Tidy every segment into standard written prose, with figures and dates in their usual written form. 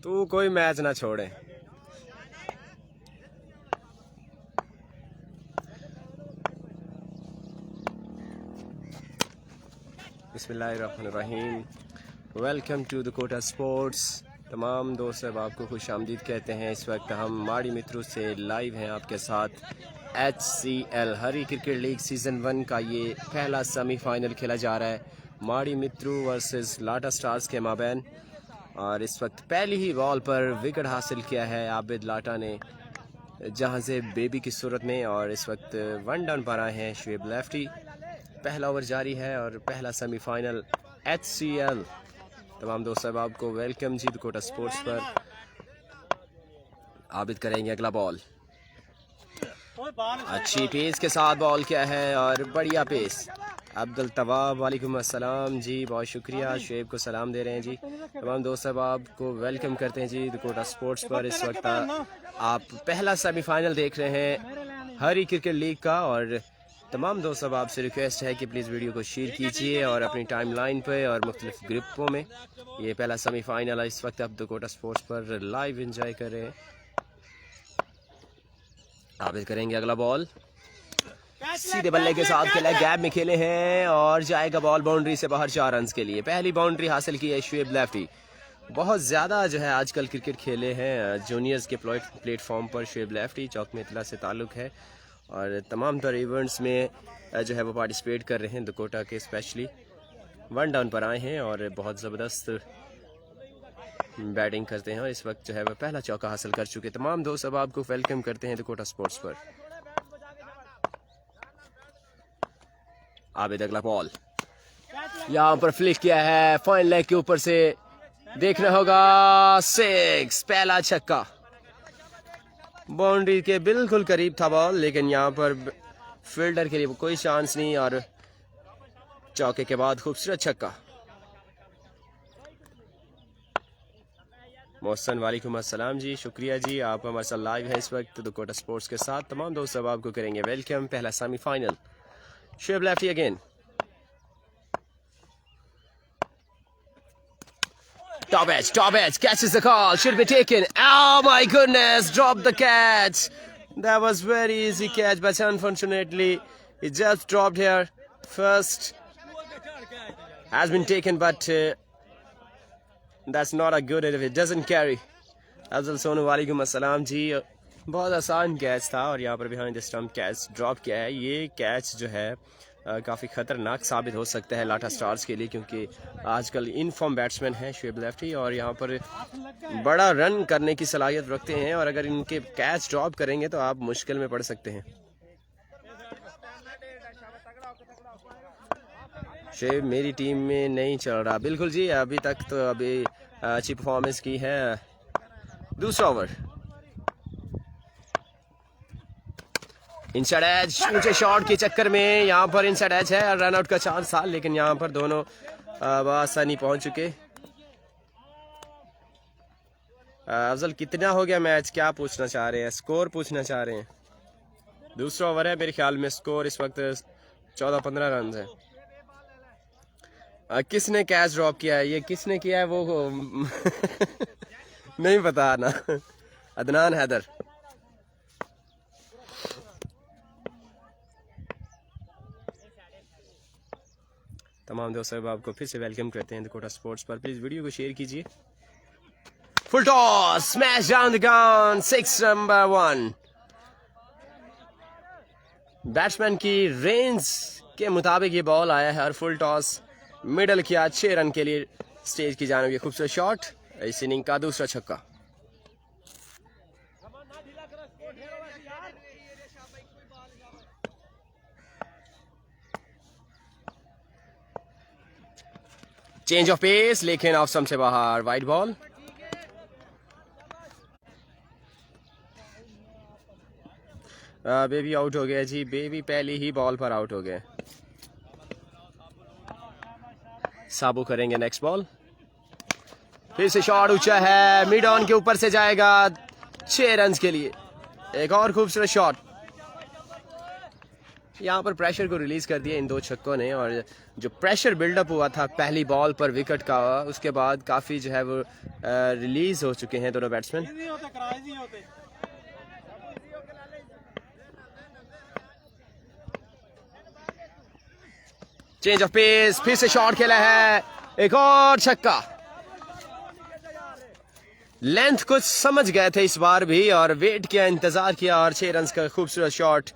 तू कोई मैच ना छोड़े। बिस्मिल्लाहिर्रहमानिर्रहीम। Welcome to the Kota sports. तमाम दोस्त अब आपको खुश आमदीद कहते हैं। इस वक्त हम माड़ी मित्रों से लाइव हैं आपके साथ। HCL हरी क्रिकेट लीग सीज़न 1 का ये पहला सेमीफाइनल खेला जा रहा है माड़ी मित्रों वर्सेस लाटा स्टार्स के माबैन। और इस वक्त पहली ही बॉल पर विकेट हासिल किया है आबिद लाटा ने जहां से बेबी की सूरत में। और इस वक्त 1 डाउन पर आए हैं शुएब लेफ्टी। पहला ओवर जारी है और पहला सेमीफाइनल HCL। तमाम दोस्त साहब आपको वेलकम जी कोटा स्पोर्ट्स पर। आबिद करेंगे अगला बॉल। अच्छी पेस के साथ बॉल किया है और बढ़िया पेस। अब्दुल तवाब वालेकुम अस्सलाम जी, बहुत शुक्रिया। शुएब को सलाम दे रहे हैं जी। तमाम दोस्त साहब आपको वेलकम करते हैं जी कोटा स्पोर्ट्स पर। इस वक्त आप पहला सेमीफाइनल देख रहे हैं हरी क्रिकेट लीग का। और तमाम दोस्त साहब आपसे रिक्वेस्ट है कि प्लीज़ वीडियो को शेयर कीजिए और अपनी टाइमलाइन पे और मुख्तलिफ ग्रुपों में। ये पहला सेमीफाइनल है इस वक्त आप कोटा स्पोर्ट्स पर लाइव एंजॉय कर रहे हैं। आबिद करेंगे अगला बॉल। सीधे बल्ले के साथ खेला, गैप में खेले हैं और जाएगा बॉल बाउंड्री से बाहर 4 रन के लिए। पहली बाउंड्री हासिल की है शुएब लेफ्टी। बहुत ज़्यादा जो है आजकल क्रिकेट खेले हैं जूनियर्स के प्लेटफॉर्म पर शुएब लेफ्टी। चौक में इतला से ताल्लुक़ है और तमाम तर इवेंट्स में जो है वो पार्टिसिपेट कर रहे हैं कोटा के। स्पेशली 1 डाउन पर आए हैं और बहुत ज़बरदस्त बैटिंग करते हैं और इस वक्त जो है वह पहला चौका हासिल कर चुके। तमाम दोस्त अब आपको वेलकम करते हैं कोटा स्पोर्ट्स पर। आबिद अगला बॉल यहाँ पर फ्लिक किया है फाइन लेग के ऊपर से, देखना होगा 6। पहला छक्का, बाउंड्री के बिल्कुल करीब था बॉल, लेकिन यहाँ पर फील्डर के लिए कोई चांस नहीं और चौके के बाद खूबसूरत छक्का। मोहसन वालेकुम अस्सलाम जी, शुक्रिया जी। आप हमारे साथ लाइव है इस वक्त कोटा स्पोर्ट्स के साथ। तमाम दोस्त अब आपको करेंगे वेलकम। पहला semifinal Shoaib lefty again. Top edge, catches the call, should be taken. Oh my goodness, dropped the catch. That was very easy catch, but unfortunately, it just dropped here. First has been taken, but that's not a good if it doesn't carry. Afzal Sonu वालेकुम अस्सलाम जी। बहुत आसान catch था और यहाँ पर behind the stump catch drop किया है। ये कैच जो है काफ़ी ख़तरनाक साबित हो सकता है लाटा स्टार्स के लिए, क्योंकि आजकल इन फॉर्म बैट्समैन हैं शुएब लेफ्टी और यहाँ पर बड़ा रन करने की सलाहियत रखते हैं। और अगर इनके कैच ड्रॉप करेंगे तो आप मुश्किल में पड़ सकते हैं। शुएब मेरी टीम में नहीं चल रहा। बिल्कुल जी, अभी तक तो अभी अच्छी परफॉर्मेंस की है। दूसरा ओवर, इनसाइड एज, ऊंचे शॉट के चक्कर में यहाँ पर इनसाइड एज है, रन आउट का चांस था, लेकिन यहाँ पर दोनों आसानी पहुंच चुके। अफजल कितना हो गया मैच, क्या पूछना चाह रहे हैं? स्कोर पूछना चाह रहे हैं। दूसरा ओवर है, मेरे ख्याल में स्कोर इस वक्त 14-15 रन है। किसने कैच ड्रॉप किया है? ये किसने किया है वो नहीं पता ना। अदनान हैदर। तमाम दोस्त साहब आपको फिर से वेलकम करते हैं कोटा स्पोर्ट्स पर। प्लीज वीडियो को शेयर कीजिए। Full toss, smash down the ground, 6 number 1। Batsman की रेंज के मुताबिक ये बॉल आया है और फुल टॉस मिडल किया 6 रन के लिए स्टेज की जानिब। ये खूबसूरत शॉट, इस इनिंग का दूसरा छक्का। चेंज ऑफ पेस, लेकिन ऑफ स्टंप से बाहर, वाइड बॉल। बेबी आउट हो गया जी। बेबी पहली ही बॉल पर आउट हो गए। साबू करेंगे नेक्स्ट बॉल। फिर से शॉट ऊंचा है, मिड ऑन के ऊपर से जाएगा 6 रन के लिए। एक और खूबसूरत शॉट। यहाँ पर प्रेशर को रिलीज कर दिया इन दो छक्कों ने, और जो प्रेशर बिल्डअप हुआ था पहली बॉल पर विकेट का, उसके बाद काफ़ी जो है वो रिलीज हो चुके हैं दोनों बैट्समैन। चेंज ऑफ पेस, फिर से शॉट खेला है, एक और छक्का। लेंथ कुछ समझ गए थे इस बार भी और वेट किया, इंतजार किया, और 6 रन का खूबसूरत शॉट।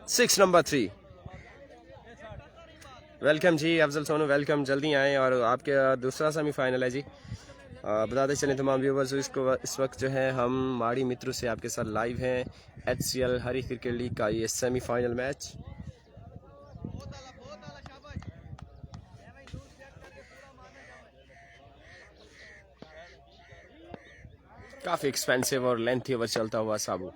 6 नंबर 3। वेलकम जी अफजल सोनू, वेलकम, जल्दी आएँ। और आपके दूसरा सेमीफाइनल है जी। बताते चलें तमाम व्यूवर्स, इसको इस वक्त जो है हम माड़ी मित्रों से आपके साथ लाइव हैं। HCL हरी क्रिकेट लीग का ये सेमीफाइनल मैच। काफ़ी एक्सपेंसिव और लेंथी ओवर चलता हुआ साबू।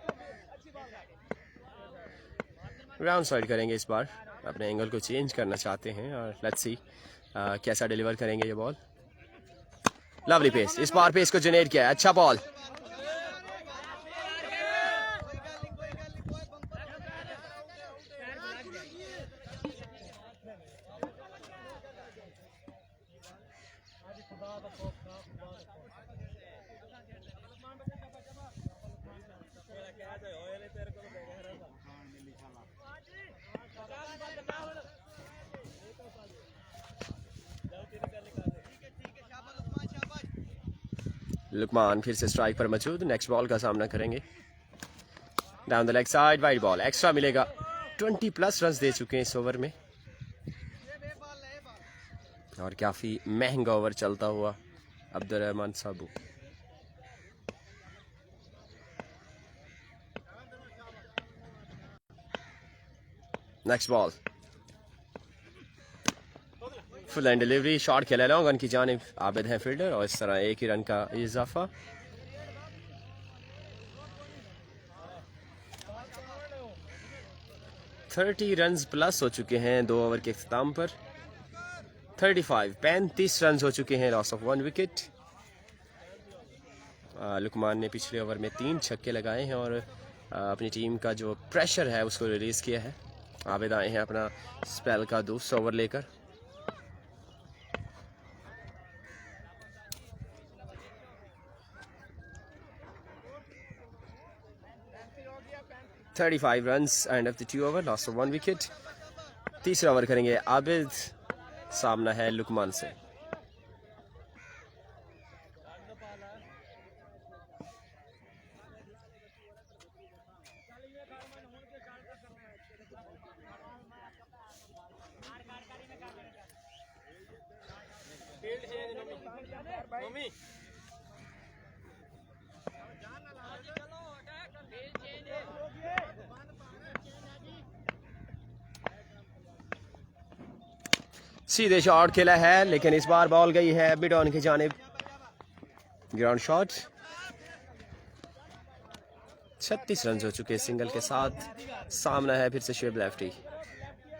ग्राउंड साइड करेंगे इस बार, अपने एंगल को चेंज करना चाहते हैं, और लेट्स सी कैसा डिलीवर करेंगे ये बॉल। लवली पेस, इस बार पेस को जनरेट किया है, अच्छा बॉल। लुकमान फिर से स्ट्राइक पर मौजूद, नेक्स्ट बॉल का सामना करेंगे। Down the leg side, wide ball, extra मिलेगा। 20+ रन दे चुके हैं इस ओवर में, और काफ़ी महंगा ओवर चलता हुआ Abdurrahman Sabu. Next ball, full and delivery, shot खेला लॉन्ग ऑन की जानिब, आबिद है फील्डर, और इस तरह एक ही रन का इजाफा। थर्टी रन्स प्लस हो चुके हैं 2 ओवर के अख्ताम पर। 35 रन हो चुके हैं, लॉस ऑफ 1 विकेट। लुकमान ने पिछले ओवर में 3 छक्के लगाए हैं और अपनी टीम का जो प्रेशर है उसको रिलीज़ किया है। आबिद आए हैं अपना स्पेल का दूसरा ओवर लेकर। $35 runs and of the 2 over, loss of 1 wicket. तीसरा ओवर करेंगे आबिद, सामना है लुकमान से। सीधे शॉट खेला है, लेकिन इस बार बॉल गई है मिड ऑन की जानिब, ग्राउंड शॉट। 36 रन हो चुके सिंगल के साथ। सामना है फिर से शुएब लेफ्टी,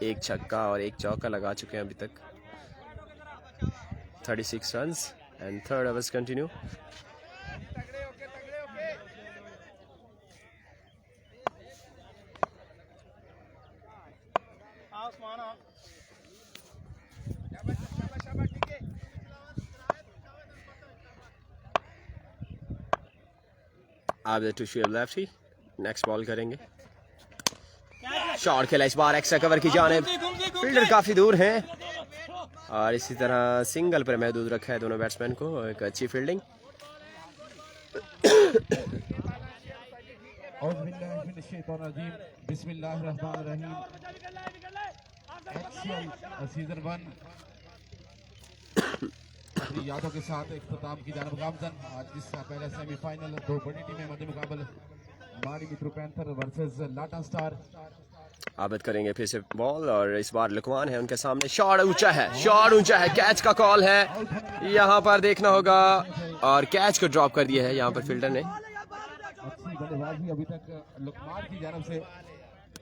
एक छक्का और एक चौका लगा चुके हैं अभी तक। 36 run and third overs continue. Abid to Shoaib lefty, next ball करेंगे। शॉट खेला इस बार एक्स्ट्रा कवर की जानिब, फील्डर काफी दूर हैं, और इसी तरह सिंगल पर महदूद रखा है दोनों बैट्समैन को। एक अच्छी फील्डिंग। यादों के साथ इख्तिताम की जानिब गामजन। आज जिसका पहला सेमीफाइनल, 2 बड़ी टीमें मध्य मुकाबले, माड़ी मित्र पैंथर वर्सेस लाटा स्टार। आबिद करेंगे फिर से बॉल, और इस बार लुकमान है उनके सामने। शॉट ऊंचा है, शॉट ऊंचा है, कैच का कॉल है यहाँ पर देखना होगा, और कैच को ड्रॉप कर दिया है यहाँ पर फील्डर ने। अच्छी बल्लेबाजी अभी तक लुकमान की जानिब से।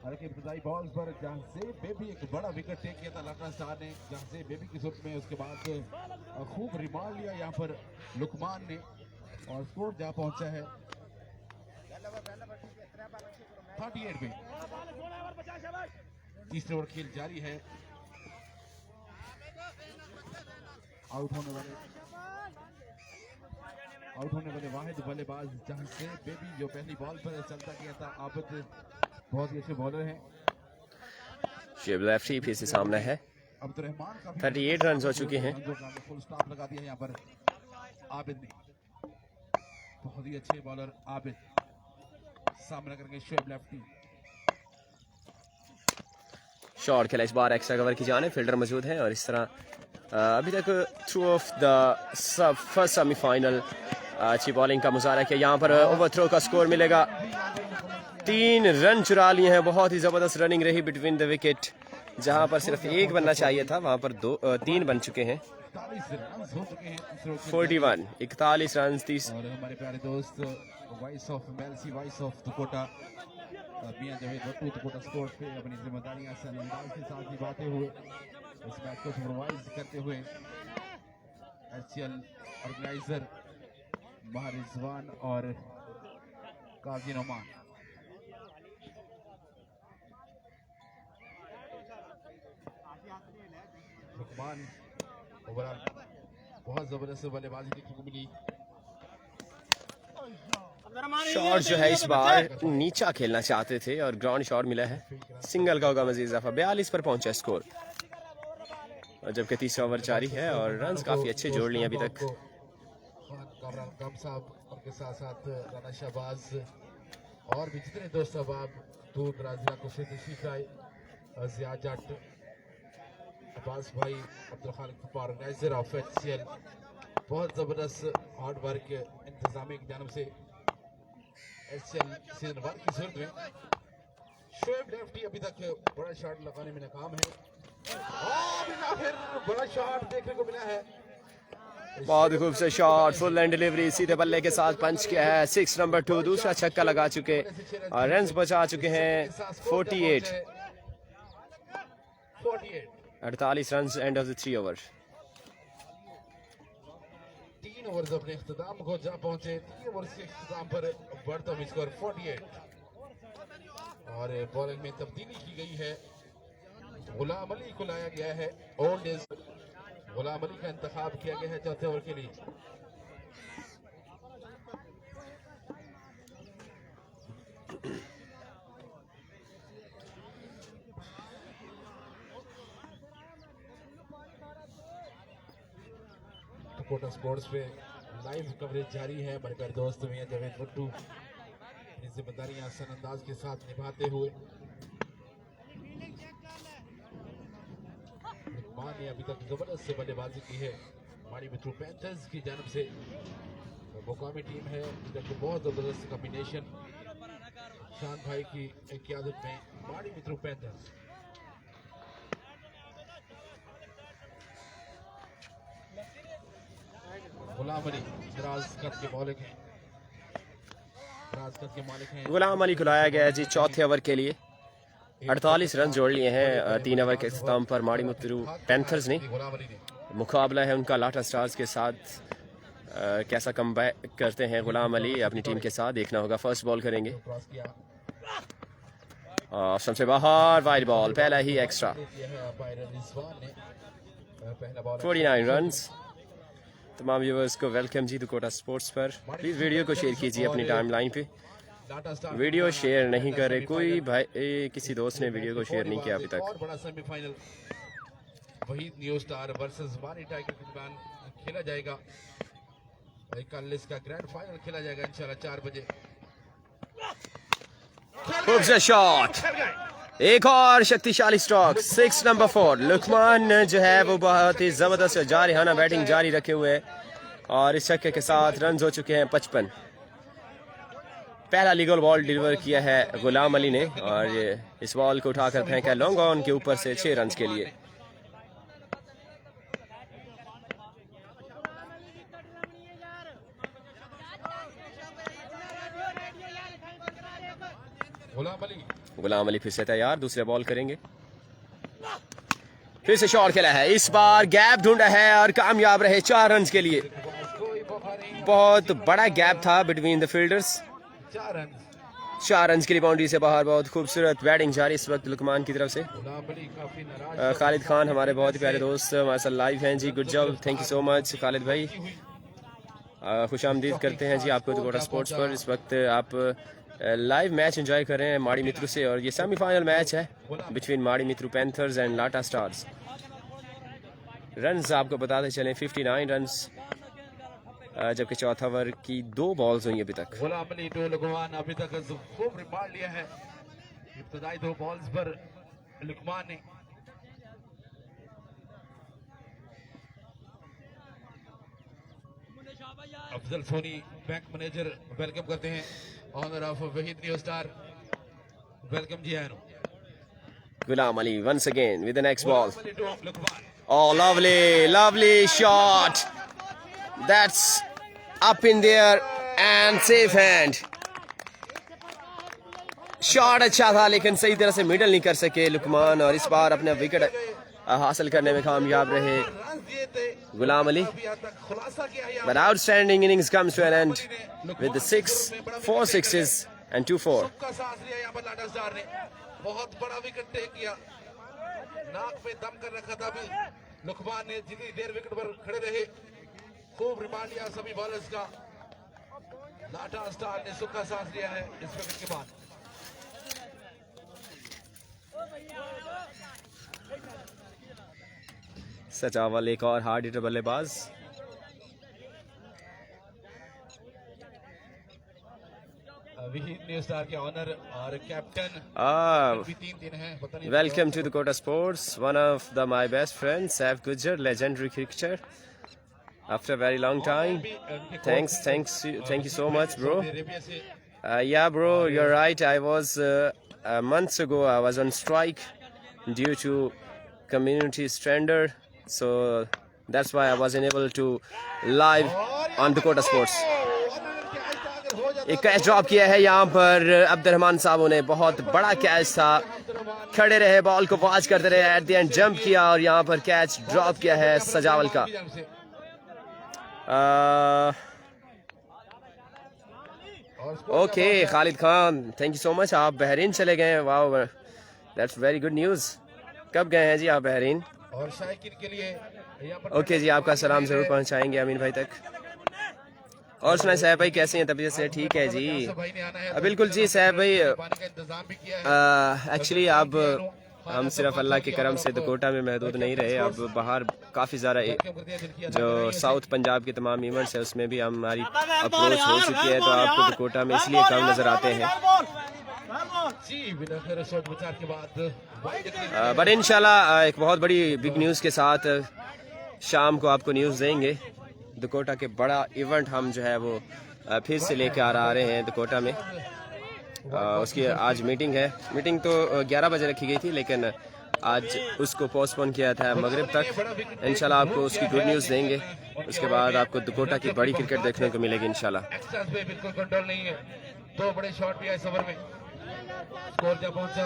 हालांकि इब्तदाई बॉल्स पर जहांज़ेब बेबी एक बड़ा विकेट टेक किया था लाटा स्टार ने, जहांज़ेब बेबी की सूरत में। उसके बाद खूब रिमांड लिया यहाँ पर लुकमान ने, और स्कोर जा पहुंचा है 38 पे। तीसरे ओवर खेल जारी है। आउट होने वाले वाहिद बल्लेबाज जहां से बेबी जो पहली बॉल पर चलता गया था। आबिद बहुत ही अच्छे बॉलर हैं। शेब लेफ्टी फिर से सामने है। अब्दुल रहमान का 38 रन हो चुके हैं। फुल स्टॉप लगा दिया यहाँ पर आबिद ने। बहुत ही अच्छे बॉलर आबिद सामना करेंगे शोएब लेफ्टी। शॉट खेला इस बार एक्स्ट्रा कवर की जाने, फील्डर मौजूद है और इस तरह अभी तक through of the first semifinal अच्छी बॉलिंग का मुजाहरा किया। यहाँ पर ओवरथ्रो का स्कोर मिलेगा। 3 रन चुरा लिए हैं। बहुत ही जबरदस्त रनिंग रही बिटवीन द विकेट। जहाँ पर सिर्फ 1 बनना चाहिए था वहाँ पर 3 बन चुके हैं। 41 रन 30। और हमारे प्यारे दोस्त voice of Mailsi, voice of Dukota मियां जवेद वट्टू दुकोटा स्पोर्ट्स पे अपनी जिम्मेदारियां अंदाज के साथ निभाते हुए इस मैच को सुपरवाइज करते हुए एचसीएल ऑर्गेनाइजर माह रिजवान और काजी नोमान। लुकमान ओवरऑल बहुत जबरदस्त बल्लेबाजी देखने को मिली। शॉट जो है इस बार नीचा खेलना चाहते थे और ग्राउंड शॉट मिला है। सिंगल का होगा मजीद इजाफा। 42 पर पहुंचा स्कोर और जबकि तीसरा ओवर जारी है और रन काफी अच्छे जोड़ लिए अभी तक। उनके साथ साथ राना शहबाज और भी जितने दोस्त अब दूर दराज इलाकों से तशरीफ लाए, जिया जट, अब्बास भाई, अब्दुल खालिक ऑर्गेनाइजर ऑफ एचसीएल, बहुत जबरदस्त हार्ड वर्क इंतजामिया की जानब से एचसीएल सीजन 1 की सूरत में शोएब लेफ्टी अभी तक बड़ा शॉट लगाने में नाकाम है और फिर बड़ा शॉट देखने को मिला है। बहुत खूबसूरत शॉट, फुल एंड डिलीवरी, सीधे बल्ले के साथ पंच किया है। 6 नंबर 2 दूसरा छक्का लगा चुके और रन बचा चुके हैं 48। 48 run end of the 3 over. 3 overs अपने इख्तिताम को जा पहुंचे। 3 ओवर्स के इख्तिताम पर बढ़ता हुआ स्कोर 48 और बॉलिंग में तब्दीली की गई है। गुलाम अली को लाया गया है। ओल्ड एज गुलाम अली का इंतखाब किया गया है चौथे ओवर के लिए। कोटा स्पोर्ट्स पे लाइव कवरेज जारी है। हमारे प्यारे दोस्त मियां जवेद वट्टू अपनी जिम्मेदारियां आसान अंदाज के साथ निभाते हुए। लुकमान ने अभी तक जबरदस्त से बल्लेबाजी की है माड़ी मित्रू पैंथर्स की जानब से। मुकामी टीम है, अभी तक बहुत जबरदस्त कॉम्बिनेशन शान भाई की क़यादत में माड़ी मित्रू पैंथर्स। गुलाम अली दराज कद के मालिक हैं। गुलाम अली को लाया गया जी चौथे ओवर के लिए। 48 रन जोड़ लिए हैं 3 ओवर के इख्तिताम पर माड़ी मुत्तरू पैंथर्स ने। मुकाबला है उनका लाटा स्टार्स के साथ। कैसा कमबैक करते हैं गुलाम अली अपनी टीम के साथ, देखना होगा। फर्स्ट बॉल करेंगे ऑप्शन से बाहर, वाइड बॉल, पहला ही एक्स्ट्रा। 49 रन। तमाम व्यूवर्स को वेलकम जी दुकोटा स्पोर्ट्स पर। प्लीज़ वीडियो को शेयर कीजिए अपनी टाइमलाइन पे। वीडियो शेयर नहीं कर रहे कोई भाई, किसी दोस्त ने वीडियो को शेयर नहीं किया अभी तक। और बड़ा semifinal Waheed new star versus वानी टाइगर के दरमियान खेला जाएगा। कल इसका ग्रैंड फाइनल खेला जाएगा इंशाल्लाह 4 बजे। खूबसूरत शॉट, एक और शक्तिशाली स्ट्रोक। 6 नंबर 4 लुकमान जो है वो बहुत ही जबरदस्त जारिहाना बैटिंग जारी रखे हुए और इस छक्के के साथ रन हो चुके हैं 55। पहला लीगल बॉल डिलीवर किया है गुलाम अली ने और इस बॉल को उठाकर फेंका लॉन्ग ऑन के ऊपर से 6 रन के लिए। गुलाम अली फिर से तैयार, दूसरे बॉल करेंगे। फिर से शॉट खेला है, इस बार गैप ढूंढा है और कामयाब रहे 4 रन के लिए। बहुत बड़ा गैप था बिटवीन द फील्डर्स। 4 रन के लिए बाउंड्री से बाहर। बहुत खूबसूरत बैटिंग जारी इस वक्त लुकमान की तरफ से। गुलाम अली काफी नाराज खालिद खान हमारे बहुत ही प्यारे दोस्त हमारे साथ लाइव हैं जी। Good job, thank you so much Khalid भाई। खुश आमदीद करते हैं जी आपको द कोटा स्पोर्ट्स पर। इस वक्त आप लाइव मैच एंजॉय कर रहे हैं माड़ी मित्रू से, और ये सेमीफाइनल मैच है between Mari Mitru panthers and Lata stars. Runs आपको बताते चलें 59 रन्स, जबकि चौथा ओवर की 2 बॉल्स हुई अभी तक। गुलाम अली टू लुकमान अभी तक खूब रिकॉर्ड लिया है। इब्तदाई 2 बॉल्स पर लुकमान ने Afzal Soni bank manager welcome करते हैं। Honour of Waheed new star welcome जी आनु। Ghulam Ali once again with the next ball. Ghulam Ali to Luqman Oh, lovely shot. That's up in there and safe hand. Shot अच्छा था लेकिन सही तरह से मिडल नहीं कर सके लुकमान, और इस बार अपने विकेट हासिल करने में कामयाब रहे Ghulam Ali. But outstanding innings comes to an end with the 4 sixes and 2 4. बहुत बड़ा विकेट टेक किया, नाक पे दम कर रखा था अभी लुकमान ने। जितनी देर विकेट पर खड़े रहे खूब रिमांड लिया सभी बॉलर्स का। लाटा स्टार ने सुखा सांस लिया है इस विकेट के बाद। सचावल एक और हार्ड हिटर बल्लेबाज। वहीद न्यू स्टार के ऑनर और कैप्टन भी 3 हैं, पता नहीं। Welcome to the Kota Sports. One of my best friends, Saif Gujjar, legendary cricketer. After a very long time. Thank you so much, bro. Yeah, bro, you're right. I was months ago. I was on strike due to community standard, so that's why I wasn't able to live on the Kota Sports. एक catch drop किया है यहाँ पर Abdurrahman साहब ने, बहुत बड़ा catch था। खड़े रहे, बॉल को वॉच करते रहे, एट द एंड जंप किया और यहाँ पर कैच ड्रॉप किया है सजावल का। Okay Khalid Khan, thank you so much. आप बहरीन चले गए, wow, that's very good news. कब गए हैं जी आप बहरीन? और शायकीन के लिए ओके जी, आपका सलाम ज़रूर पहुँचाएंगे अमीन भाई तक। और सुनाए साहब भाई, कैसे हैं? तबीयत से ठीक है जी? बिल्कुल जी साहब भाई, एक्चुअली अब हम सिर्फ अल्लाह के करम से कोटा में महदूद नहीं रहे, अब बाहर काफ़ी ज़्यादा जो साउथ पंजाब के तमाम इवेंट्स है उसमें भी हमारी अप्रोच हो चुकी है, तो आपको कोटा में इसलिए कम नज़र आते हैं। बट इंशाल्लाह एक बहुत बड़ी बिग न्यूज़ के साथ शाम को आपको न्यूज़ देंगे। कोटा के बड़ा इवेंट हम जो है वो फिर से लेकर आ रहे हैं कोटा में। उसकी आज मीटिंग है। मीटिंग तो 11 बजे रखी गई थी, लेकिन आज उसको पोस्टपोन किया था मगरिब तक। इंशाल्लाह आपको उसकी गुड न्यूज़ देंगे। उसके बाद आपको कोटा की बड़ी क्रिकेट देखने को मिलेगी इंशाल्लाह। बिल्कुल कंट्रोल नहीं है, 2 बड़े शॉट भी आए इस ओवर में। स्कोर जब पहुंचा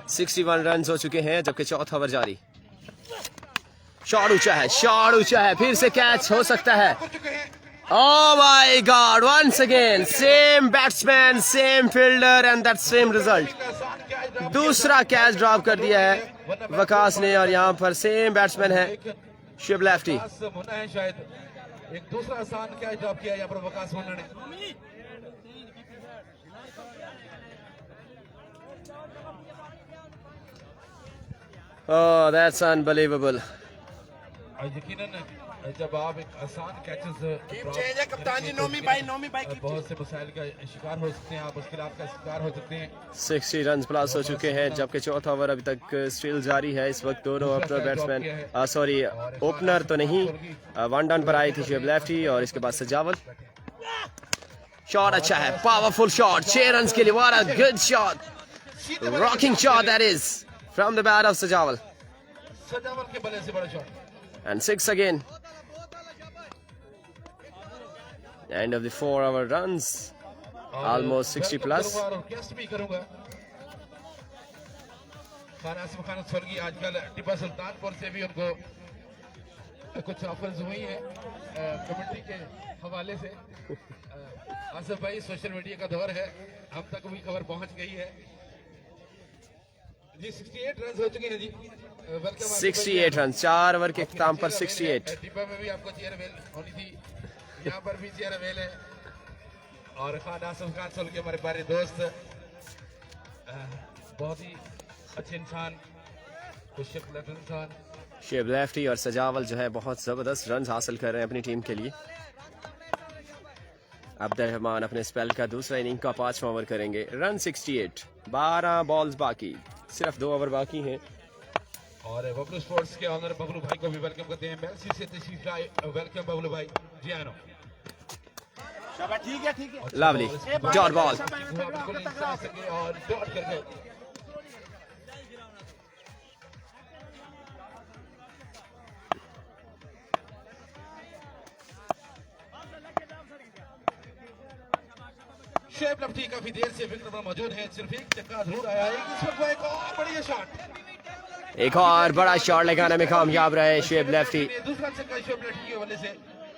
61 रन हो चुके हैं, जबकि चौथा ओवर जारी। शॉट ऊंचा है, फिर से कैच हो सकता है। Oh my God! Once again, same batsman, same fielder, and that same result. दूसरा कैच ड्रॉप कर दिया है वकास ने, और यहाँ पर सेम बैट्समैन है शिव लेफ्टी। शायद एक दूसरा आसान कैच ड्रॉप किया यहाँ पर वकास मुन्ना ने। Oh, that's unbelievable. यकीनन जब आप एक आसान कैचेस कप्तान नोमी भाई बहुत से मसाइल का शिकार हो सकते हैं, आप मुश्किलात का शिकार हो सकते हैं। 60 रन प्लस हो चुके हैं, जबकि चौथा ओवर अभी तक स्टिल जारी है। इस वक्त दोनों ओपनर बैट्समैन सॉरी ओपनर तो नहीं, 1 डाउन पर आई थी शिव लेफ्टी और इसके बाद सजावल। शॉट अच्छा है, पावरफुल शॉट, 6 रन के लिए। What a good shot, rocking shot that is from the bat of सजावल के बल्ले से बड़ा shot. And 6 again. End of the 4 hour runs. Almost 60 plus. Request भी करूंगा खान आसिफ खान स्वर्गीय आजकल टिप्पा सुल्तानपुर से भी उनको कुछ ऑफर्स हुई हैं कमेटी के हवाले से। आसिफ भाई, सोशल मीडिया का दौर है, हम तक भी खबर पहुंच गई है जी। 68 रन हो चुके हैं जी। वेलकम 68 रन, 4 ओवर के इख्तिताम पर 68। डिब्बा में भी आपको चेयर अवेल होनी थी, यहाँ पर भी चेयर अवेल है। और खान आसिफ खान सोल के हमारे प्यारे दोस्त, बहुत ही अच्छे इंसान, खुशकिस्मत इंसान। शेब लेफ्टी और सजावल जो है बहुत ज़बरदस्त रन हासिल कर रहे हैं अपनी टीम के लिए। अब्दुर्रहमान अपने स्पेल का दूसरा इनिंग का 5वां ओवर करेंगे। रन 68, 12 बॉल्स बाकी, सिर्फ 2 ओवर बाकी हैं। और बबलू स्पोर्ट्स के ऑनर बबलू भाई को भी वेलकम करते हैं। मेलसी से तशरीफ लाए, वेलकम बबलू भाई जी। आनो ठीक है ठीक है। लवली डॉट बॉल, बिल्कुल इंसान सके और डॉट कर गए। शेब लफ्टी काफी देर से विकेट पर मौजूद है, सिर्फ एक चक्का जरूर आया है। इस वक्त वो एक और बढ़िया शॉट, एक और बड़ा शॉट लगाने में कामयाब रहे शेब लेफ्टी। दूसरा चक्का शेब लफ्टी की वजह से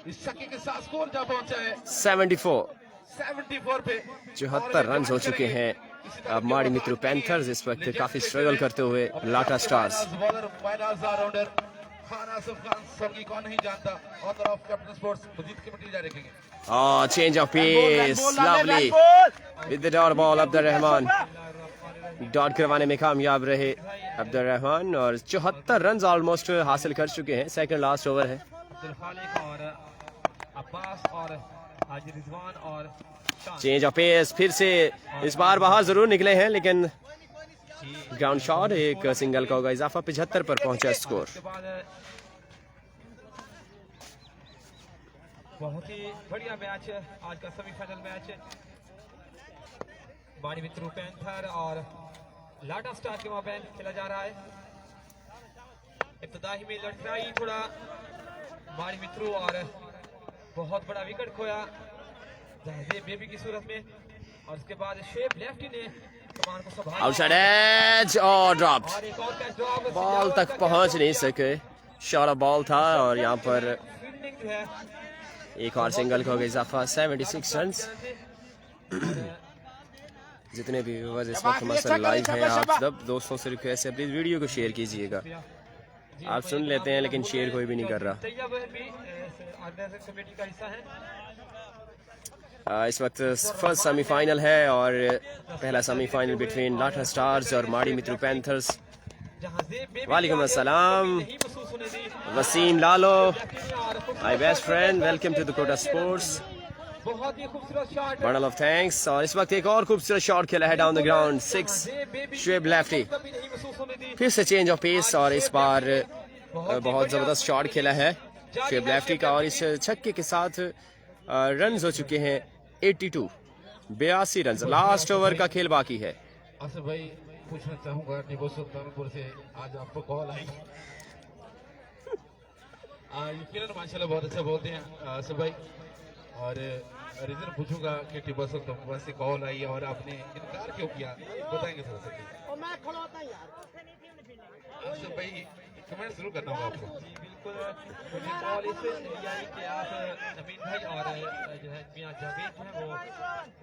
इस छक्के के साथ स्कोर जा पहुंचा है 74 पे। 74 रन हो चुके हैं। अब माड़ी मित्रू पैंथर्स इस वक्त काफी स्ट्रगल करते हुए Lata stars. Bowler finals allrounder Khan Asif Khan Solgi कौन नहीं जानता, author of captain sports Majeed committee जा रखेंगे। Change of pace, lovely with the dot ball. Abdurrahman dot करवाने में कामयाब रहे अब्दुर्रहमान, और 74 रन ऑलमोस्ट हासिल कर चुके हैं। सेकंड लास्ट ओवर है। चेंज ऑफ पेस, फिर से इस बार बाहर जरूर निकले हैं, लेकिन ग्राउंड शॉट, एक सिंगल का होगा इजाफा। 75 पर पहुंचा स्कोर। बहुत ही बढ़िया मैच है आज का सेमीफाइनल मैच है। माड़ी मित्रू पैंथर और लाटा स्टार के माबैन खेला जा रहा है। इब्तदाई में लड़ाई थोड़ा माड़ी मित्रू और बहुत बड़ा विकेट खोया जहाज़े बेबी की सूरत में, और उसके बाद शेब लेफ्टी ने कमान को संभाला। आउटसाइड एज और ड्रॉप, और एक और कैच ड्रॉप, बॉल तक पहुंच नहीं सके। शॉर्ट बॉल था और यहाँ पर फील्डिंग जो है एक और सिंगल का होगा इजाफा। 76 रन। जितने भी व्यूअर्स इस वक्त हमारे साथ लाइव हैं, आप सब दोस्तों से रिक्वेस्ट है प्लीज वीडियो को शेयर कीजिएगा। आप सुन लेते हैं लेकिन शेयर कोई भी नहीं कर रहा। तैयब भी कमेटी का हिस्सा है। इस वक्त फर्स्ट सेमीफाइनल है और पहला सेमीफाइनल बिटवीन लाटा स्टार्स और माड़ी मित्रू पैंथर्स। वालेकुम अस्सलाम Waseem Lalo, my best friend, welcome to the Kota sports. बहुत ही खूबसूरत शॉट, बंडल ऑफ थैंक्स। और इस वक्त एक और खूबसूरत शॉट खेला है down the ground, 6 Shoaib lefty. फिर से चेंज ऑफ पेस और इस बार बहुत जबरदस्त शॉट खेला है शेब लेफ्टी का, और इस छक्के के साथ रन हो चुके हैं 82, 82 रन। लास्ट ओवर का खेल बाकी है। आसिफ भाई, पूछना चाहूंगा टिपू सुल्तानपुर से आज आपको कॉल आई। यकीनन माशाल्लाह बहुत अच्छा बोलते हैं आसिफ भाई, और रीजन पूछूंगा कि टिपू सुल्तानपुर से कॉल आई और आपने इनकार क्यों किया, बताएंगे थोड़ा सा। आसिफ भाई, कमेंट जरूर करना होगा आपको। बिल्कुल, मुझे कॉल इसलिए आई कि आप नवीन भाई और जो है मियां जावेद जो है वो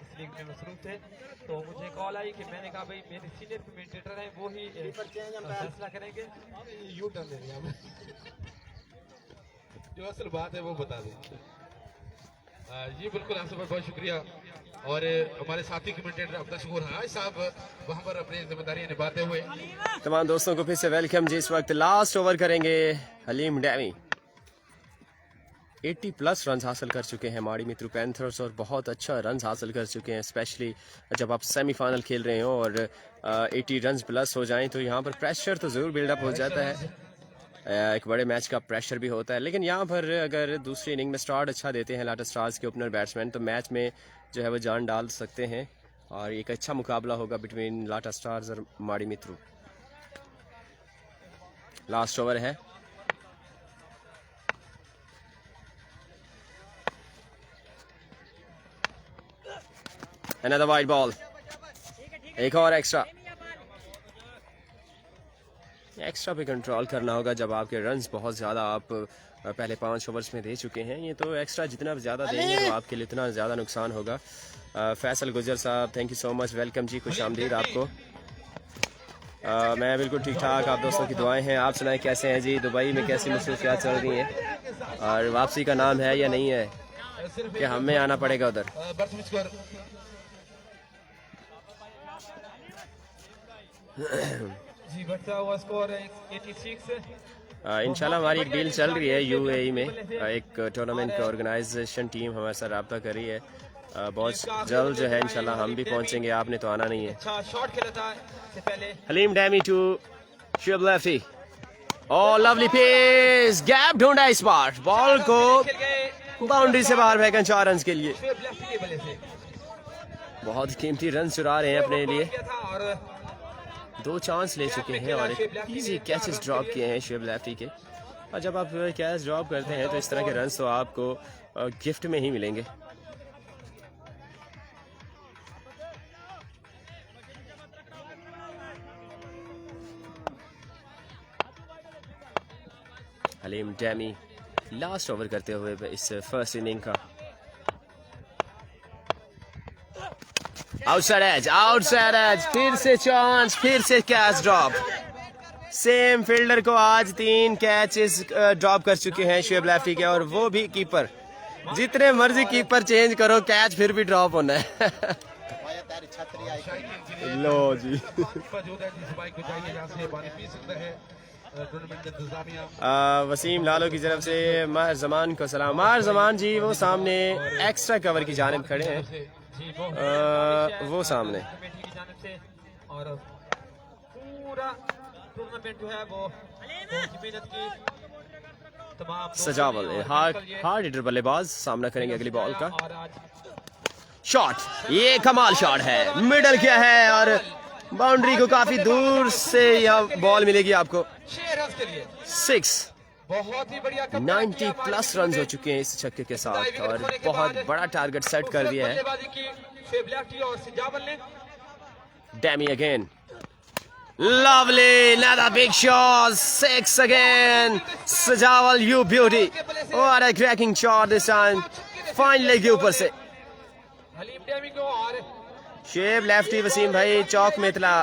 इस लीग में मसरूफ थे, तो मुझे कॉल आई कि मैंने कहा भाई मेरे सीनियर कमेंटेटर हैं वो ही फैसला करेंगे। यू टर्न ले लिया हमने। जो असल बात है वो बता दें। जी बिल्कुल, आपसे बहुत शुक्रिया। और हमारे साथी कमेंटेटर अब्दुल शकूर हाज साहब वहाँ पर अपनी जिम्मेदारियां निभाते हुए। तमाम दोस्तों को फिर से वेलकम जी। इस वक्त लास्ट ओवर करेंगे हलीम डैमी। 80+ रन हासिल कर चुके हैं माड़ी मित्रू पैंथर्स, और बहुत अच्छा रन हासिल कर चुके हैं, स्पेशली जब आप सेमीफाइनल खेल रहे हो और 80 रन प्लस हो जाएं तो यहाँ पर प्रेशर तो ज़रूर बिल्डअप हो जाता है। एक बड़े मैच का प्रेशर भी होता है, लेकिन यहाँ पर अगर दूसरी इनिंग में स्टार्ट अच्छा देते हैं लाटा स्टार्स के ओपनर बैट्समैन तो मैच में जो है वो जान डाल सकते हैं, और एक अच्छा मुकाबला होगा बिटवीन लाटा स्टार्स और माड़ी मित्रू। लास्ट ओवर है। Another white ball, एक और एक्स्ट्रा। एक्स्ट्रा पे कंट्रोल करना होगा जब आपके रन्स बहुत ज़्यादा आप पहले 5 ओवर्स में दे चुके हैं। ये तो एक्स्ट्रा जितना ज़्यादा देंगे तो आपके लिए इतना ज़्यादा नुकसान होगा। फैसल गुजर साहब thank you so much, welcome जी, खुश आमदीद आपको। मैं बिल्कुल ठीक ठाक, आप दोस्तों की दुआएं हैं। आप सुनाएं कैसे हैं जी, दुबई में कैसी मसरूफियात चल रही हैं और वापसी का नाम है या नहीं है कि हमें आना पड़ेगा उधर। जी बढ़ता हुआ स्कोर 86। इंशाल्लाह हमारी एक डील चल रही है यूएई में, एक टूर्नामेंट का ऑर्गेनाइजेशन टीम हमारे साथ रब्ता कर रही है। बहुत जल्द जो है इंशाल्लाह हम भी पहुंचेंगे, आपने तो आना नहीं है। अच्छा शॉट खेला था इससे पहले। हलीम डैमी टू शुएब लेफ्टी, और लवली पेस, गैप ढूंढा इस बार, बॉल को बाउंड्री से बाहर फेंका 4 रन के लिए। शुएब लेफ्टी के बल्ले से बहुत कीमती रन चुरा रहे हैं अपने लिए। किया था और 2 चांस ले चुके हैं और इजी कैचेस ड्रॉप किए हैं शुएब लेफ्टी के। और जब आप कैच ड्रॉप करते हैं तो इस तरह के रन तो आपको गिफ्ट में ही मिलेंगे। हलीम डैमी लास्ट ओवर करते हुए इस फर्स्ट इनिंग का। आउटसाइड एज, फिर से चांस, फिर से कैच ड्रॉप। सेम फील्डर को आज 3 कैचेस ड्रॉप कर चुके हैं शुएब लेफ्टी के, और वो भी कीपर। जितने मर्जी कीपर चेंज करो, कैच फिर भी ड्रॉप होना है। लो जी। वसीम लालो की तरफ से माहिर जमान को सलाम। माहिर जमान जी वो सामने एक्स्ट्रा कवर की जानिब खड़े हैं, वो सामने। और पूरा टूर्नामेंट जो है वो मेहनत की तमाम सजावल हार्ड हिटर बल्लेबाज सामना करेंगे अगली बॉल का। शॉट, ये कमाल शॉट है, मिडल किया है और बाउंड्री को काफी दूर से यहाँ बॉल मिलेगी आपको। 6 बहुत ही बढ़िया 90 प्लस रन हो चुके हैं इस छक्के के साथ और बहुत बड़ा टारगेट सेट कर दिया है। डैमी again, lovely, another big shot, 6 again, सजावल you beauty, what a cracking shot this time, fine leg के ऊपर से। शुएब लेफ्टी, वसीम भाई चौक में इतला,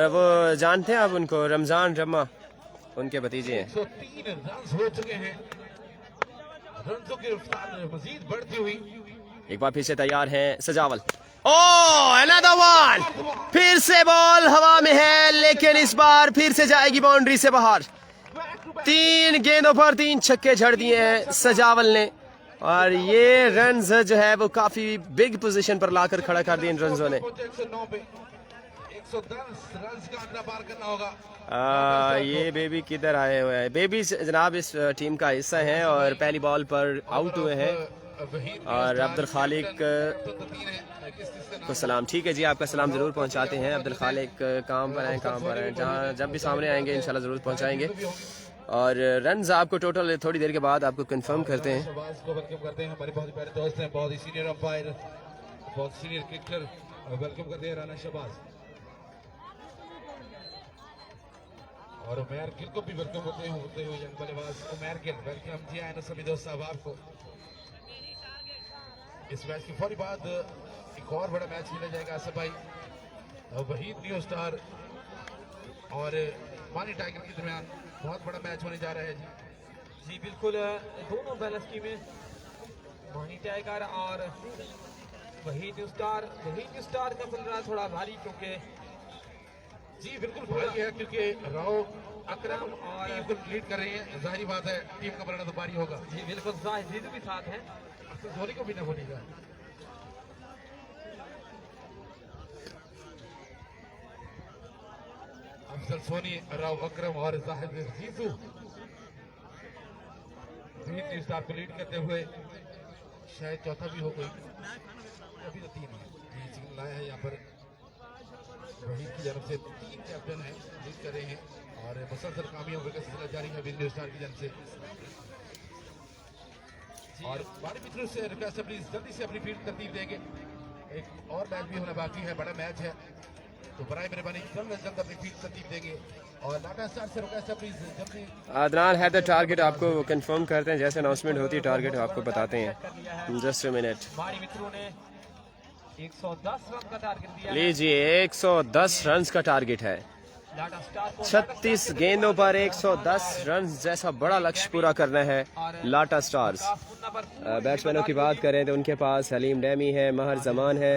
वो जानते हैं आप उनको, रमजान रम्मा उनके भतीजे हैं। 103 रन हो चुके हैं, रनों की रफ्तार मजीद बढ़ती हुई। एक बार फिर से तैयार हैं सजावल, ओह अनदर वन, फिर से बॉल हवा में है लेकिन इस बार फिर से जाएगी बाउंड्री से बाहर। 3 गेंदों पर 3 छक्के झड़ दिए हैं सजावल ने और ये रन्स जो है वो काफी बिग पोजीशन पर लाकर खड़ा कर दिए इन रन्सों ने। 110 रन का आंकड़ा पार करना होगा। ये बेबी किधर आए हुए हैं? बेबी जनाब इस टीम का हिस्सा हैं और पहली बॉल पर आउट हुए हैं। और अब्दुल खालिक को सलाम, ठीक है जी, आपका सलाम ज़रूर पहुंचाते हैं। अब्दुल खालिक काम पर हैं, जहाँ जब भी सामने आएंगे इंशाल्लाह ज़रूर पहुंचाएंगे। और रन्स आपको टोटल थोड़ी देर के बाद आपको कंफर्म करते हैं। हमारे बहुत प्यारे दोस्त हैं, बहुत ही सीनियर अंपायर, बहुत सीनियर क्रिकेटर, वेलकम करते हैं राना शहबाज और उमैर गिल को भी वेलकम होते हुए यंग बल्लेबाज उमैर गिल, वेलकम जी आए ना सभी दोस्त साहब आपको। इस मैच के फौरी बाद एक और बड़ा मैच खेला जाएगा आसिफ भाई, वहीद न्यू स्टार और मानी टाइगर के दरमियान बहुत बड़ा मैच होने जा रहा है जी। बिल्कुल, दोनों बैलेंस टीमें मानी टाइगर और वहीद न्यू स्टार का चल रहा है थोड़ा भारी, क्योंकि जी बिल्कुल भारी है क्योंकि राव अकरम और टीम को लीड कर रहे हैं, जाहिर बात है टीम का बनाना तो भारी होगा जी। बिल्कुल, जाहिद भी साथ है, धोनी को भी ना भूलिएगा। अफजल सोनी, राव अकरम और जाहिद जीतू न्यू स्टार को लीड करते हुए, शायद चौथा भी हो कोई, अभी तो 3 है लाया है यहाँ पर। वहीद की जानब से 3 कैप्टन हैं लीड कर रहे हैं और मुसलसल कामयाबी का सिलसिला जारी है न्यू स्टार की जानब से। और हमारे मित्रों से रिक्वेस्ट है प्लीज जल्दी से अपनी फील्ड तरतीब देंगे, एक और मैच भी होना बाकी है, बड़ा मैच है तो बराए मेहरबानी जल्द से जल्द अपनी फील्ड तरतीब देंगे और लाटा स्टार से रुका प्लीज जल्दी। अदनान है द टारगेट, आपको कंफर्म करते हैं, जैसे अनाउंसमेंट होती है टारगेट आपको बताते हैं। Just a minute. हमारी मित्रों ने 110 रन का टारगेट दिया है। लीजिए 110 रन का टारगेट है। लाटा स्टार को 36 गेंदों पर 110 रन जैसा बड़ा लक्ष्य पूरा करना है लाटा स्टार्स। बैट्समैनों की बात करें तो उनके पास हलीम डैमी है, महर जमान है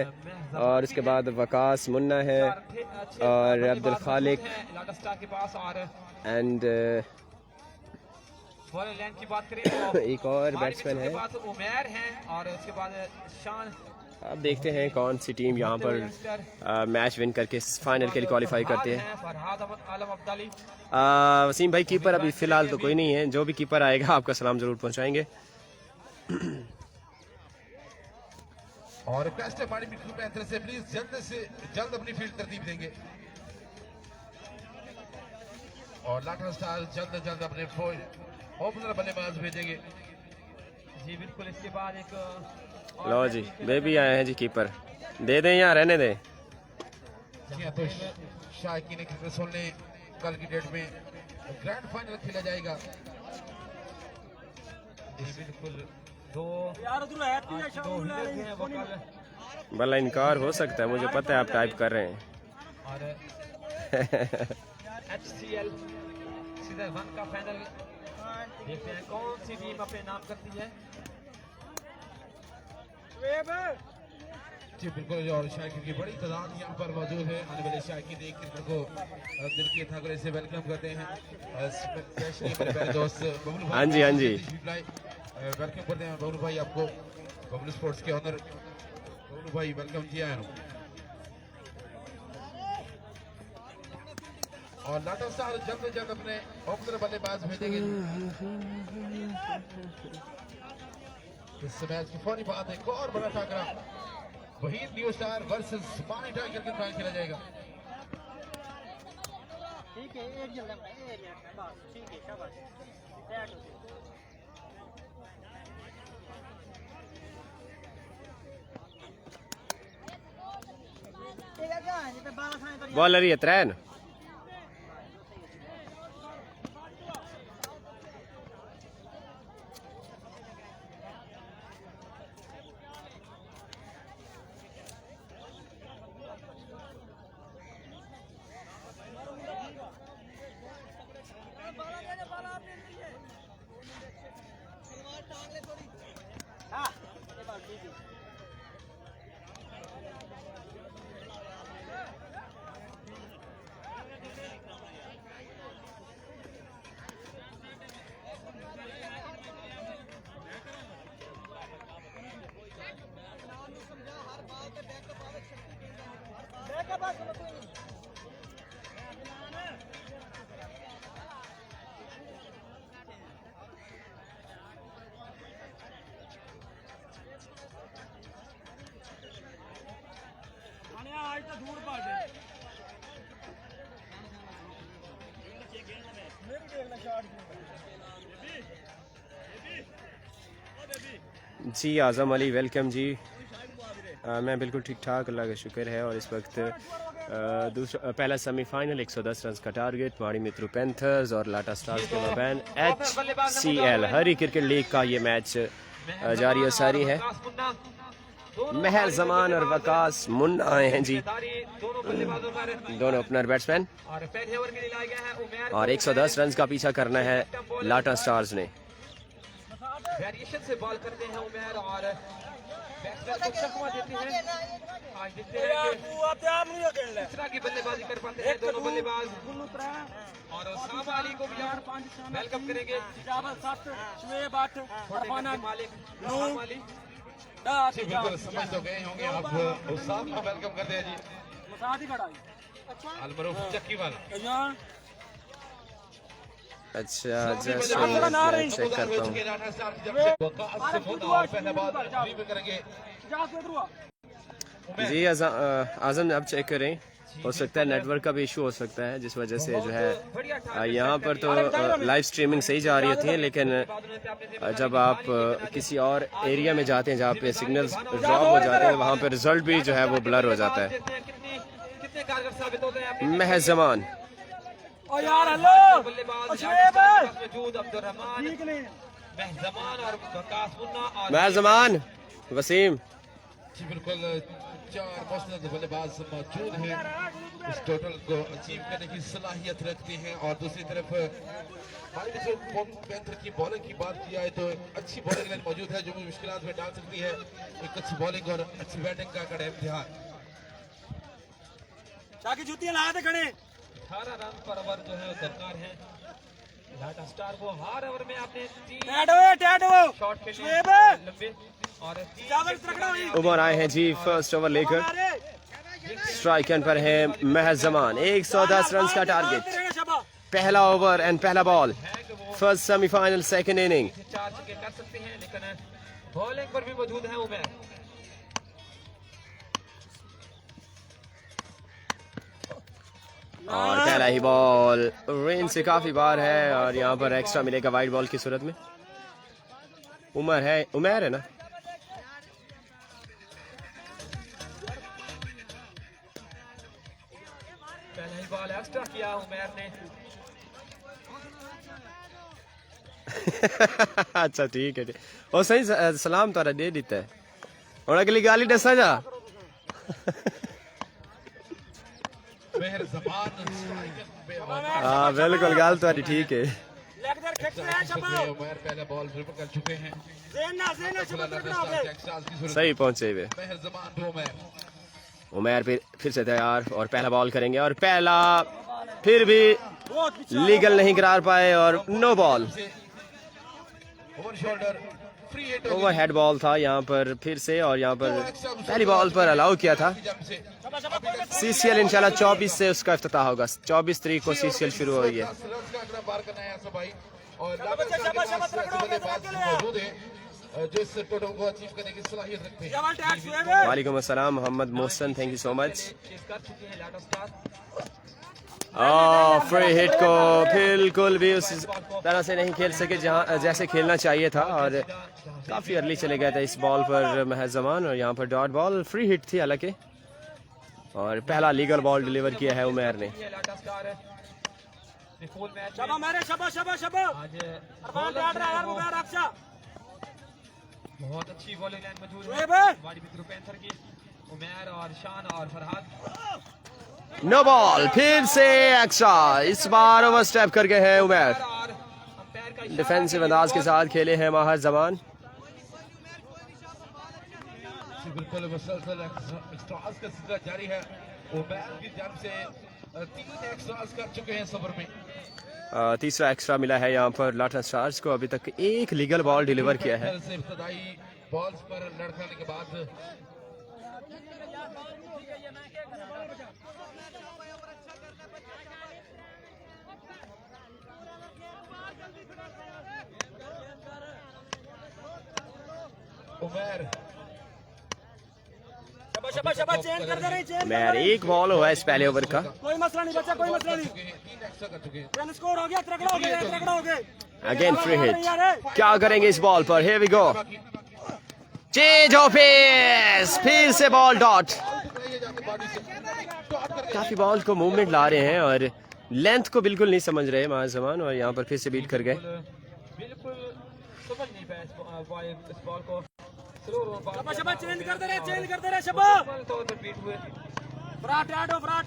और उसके बाद वकास मुन्ना है और अब्दुल खालिक लाटा स्टार के पास। और एंड बॉलिंग लाइन की बात करें तो एक और बैट्समैन है। बाद उमैर हैं और उसके बाद शान। अब देखते हैं कौन सी टीम यहाँ पर मैच विन करके फाइनल के लिए क्वालिफाई करती है। फरहाद आलम अब्दाली। वसीम भाई कीपर अभी फिलहाल तो कोई नहीं है, जो भी कीपर आएगा आपका सलाम जरूर पहुंचाएंगे। और रिक्वेस्ट है हमारी मिट्टू पैंथर से प्लीज जल्द से जल्द अपनी फील्ड तरतीब देंगे और लाटा स्टार जल्द से जल्द अपने ओपनर बल्लेबाज भेजेंगे। जी बिल्कुल। इसके बाद एक लो जी बेबी आए हैं जी, कीपर दे दें या रहने दें। जी हाँ, तो शायकी ने क्रिकेट सुन लें, कल की डेट में ग्रैंड फाइनल खेला जाएगा। जी बिल्कुल। दो हिलर्स हैं वो कल। भला इनकार हो सकता है, मुझे पता है आप टाइप कर रहे हैं। और HCL सीजन 1 का फाइनल देखते हैं कौन सी टीम अपने नाम करती है। जी बिल्कुल। और शायकी की बड़ी तादाद यहाँ पर मौजूद है। आने वाले शायकी देख क्रिकेट को दिल की थागरे से वेलकम करते हैं। स्पेशली मेरे प्यारे दोस्त बबलू भाई। हाँ जी हाँ जी वेलकम करते हैं बबलू भाई आपको, बबलू स्पोर्ट्स के ऑनर बबलू भाई वेलकम जी आए। और लाटा स्टार जल्द से जल्द अपने ओपनर बल्लेबाज भेजेंगे। इस मैच की फौरी बाद एक और बड़ा टाकरा वहीद न्यू स्टार वर्सेस मानी टाइगर के दरमियान खेला जाएगा। ठीक है एरिया बस ठीक है शाबाश। बॉलर ही है त्रैन। जी आज़म अली वेलकम जी। मैं बिल्कुल ठीक ठाक, अल्लाह का शुक्र है। और इस वक्त दूसरा पहला सेमीफाइनल 110 रन का टारगेट माड़ी मित्रू पैंथर्स और लाटा स्टार्स के माबैन HCL हरी क्रिकेट लीग का ये मैच जारी और सारी है। महर जमान और वकास मुन्ना आए हैं जी, दोनों ओपनर बैट्समैन। और 110 रन का पीछा करना है लाटा स्टार्स ने। वेरिएशन से बॉल करते हैं उमैर और बैट्समैन को चकमा देते हैं। आज देखते हैं किस तरह की बल्लेबाजी कर पाते हैं दोनों बल्लेबाज। और सामा अली को भी वेलकम करेंगे। मालिक सामा अली जी बिल्कुल समझ तो गए होंगे आप, उस्ताद को वेलकम करते हैं जी। अलमरूफ चक्की वाला। अच्छा चेक करता हूँ। जी आज़म अब चेक करें, हो सकता है नेटवर्क का भी इशू हो सकता है, जिस वजह से जो है यहाँ पर तो लाइव स्ट्रीमिंग सही जा रही होती है, लेकिन जब आप किसी और एरिया में जाते हैं जहाँ पे सिग्नल्स ड्रॉप हो जाते हैं, वहाँ पे रिजल्ट भी जो है वो ब्लर हो जाता है। कितने कारगर साबित होते हैं अपने महज जमान, ओ यार हेलो बल्लेबाज शुएब मौजूद अब्दुल रहमान, ठीक नहीं महजमान और वकास मुन्ना और महज जमान, वसीम। जी बिल्कुल, 4 मुस्तैद बल्लेबाज मौजूद हैं, इस टोटल को अचीव करने की सलाहियत रखते हैं। और दूसरी तरफ हमारी जो पैंथर की बॉलिंग की बात की जाए तो अच्छी बॉलिंग लाइन मौजूद है जो भी मुश्किलात में डाल सकती है। एक अच्छी बॉलिंग और अच्छी बैटिंग का कड़ा इम्तिहान। शाकी जूतियां ला दे खड़े 18 रन पर ओवर जो है वो दरकार है। लाटा स्टार को हर ओवर में आपने 3 टैड हो शॉट खेले शुएब लंबे और 3 ज्यादा तगड़ा हुई उमर आए हैं जी फर्स्ट ओवर लेकर। स्ट्राइक एंड पर है महज जमान। 110 रन का टारगेट। पहला ओवर एंड पहला ball, first semifinal second inning. 4 छक्के कर सकते हैं, लेकिन बॉलिंग पर भी मौजूद है उमर। और पहला ही बॉल रेन से काफी बार है और यहाँ पर एक्स्ट्रा मिलेगा वाइड बॉल की सूरत में। उमर है ना। पहला ही बॉल एक्स्ट्रा किया उमर ने। अच्छा ठीक है, और सही सलाम तारा दे देता है और अगली गाली दसा जा। मेहर जमान हाँ बिल्कुल, गाल तुम्हारी ठीक है। लेगदर खिच रहा है शबा उमर पहले बॉल ड्रिबल कर चुके हैं। जेना शबा तगड़ा हो गए सही पहुंचे हुए मेहर जमान दो में उमर फिर से तैयार और पहला बॉल करेंगे और पहला फिर भी बहुत पीछे लीगल नहीं करार पाए और no ball. Over shoulder free hit over head ball था यहाँ पर फिर से, और यहाँ पर पहली बॉल पर अलाउ किया था। सीसीएल इंशाल्लाह 24 से उसका इफ्तिताह होगा। 24 तारीख को सीसीएल शुरू हो रही है। पार करना है सब भाई और मौजूद है जो इस टोटल को अचीव करने की सलाहियत रखते हैं। डबल टैग शुएब वालेकुम अस्सलाम Mohammad Mohsin, thank you so much. Chase कर चुके हैं लाटा स्टार। फ्री हिट को बिल्कुल भी उस तरह से नहीं खेल सके जैसे खेलना चाहिए था और काफी अर्ली चले गए थे इस बॉल पर महज जमान। और यहाँ पर डॉट बॉल फ्री हिट थी हालांकि, और पहला लीगल बॉल डिलीवर किया है उमर ने। लाटा स्टार फुल मैच शबा मेरे शबा आज अरमान बैठ रहा है यार मुबारक रक्षा बहुत अच्छी बॉलिंग लाइन मौजूद शुएब है हमारी मित्रों पैंथर की। उमर और शान और फरहाद। नो बॉल, फिर से एक्स्ट्रा। इस बार ओवर स्टेप कर गए हैं उमर। और अंपायर का डिफेंसिव अंदाज के साथ खेले हैं महज जमान। बिल्कुल मुसलसल एक्स्ट्रास का सिलसिला जारी है। उमर की जानिब से 3 एक्स्ट्रास कर चुके हैं सफर में। तीसरा एक्स्ट्रा मिला है यहाँ पर लाटा स्टार्स को। अभी तक एक लीगल बॉल डिलीवर किया है। से इब्तदाई बॉल्स पर लड़खड़ाने के बाद उमर शबा चेंज कर दे रही चेंज मैर एक बॉल हुआ इस पहले ओवर का। कोई मसला नहीं बच्चा कोई मसला नहीं 3 एक्स्ट्रा कर चुके हैं। रन स्कोर हो गया तगड़ा हो गए अगेन फ्री हिट। क्या करेंगे इस बॉल पर? Here we go, change of pace, फिर से बॉल डॉट। काफी बॉल को मूवमेंट ला रहे हैं और लेंथ को बिल्कुल नहीं समझ रहे महज जमान, और यहाँ पर फिर से बीट कर गए। बिल्कुल समझ नहीं पाया इस बॉल को। शबा चेंज कर दे रहे शबा तौर पर बीट हुए। फ्राट ऐड हो महज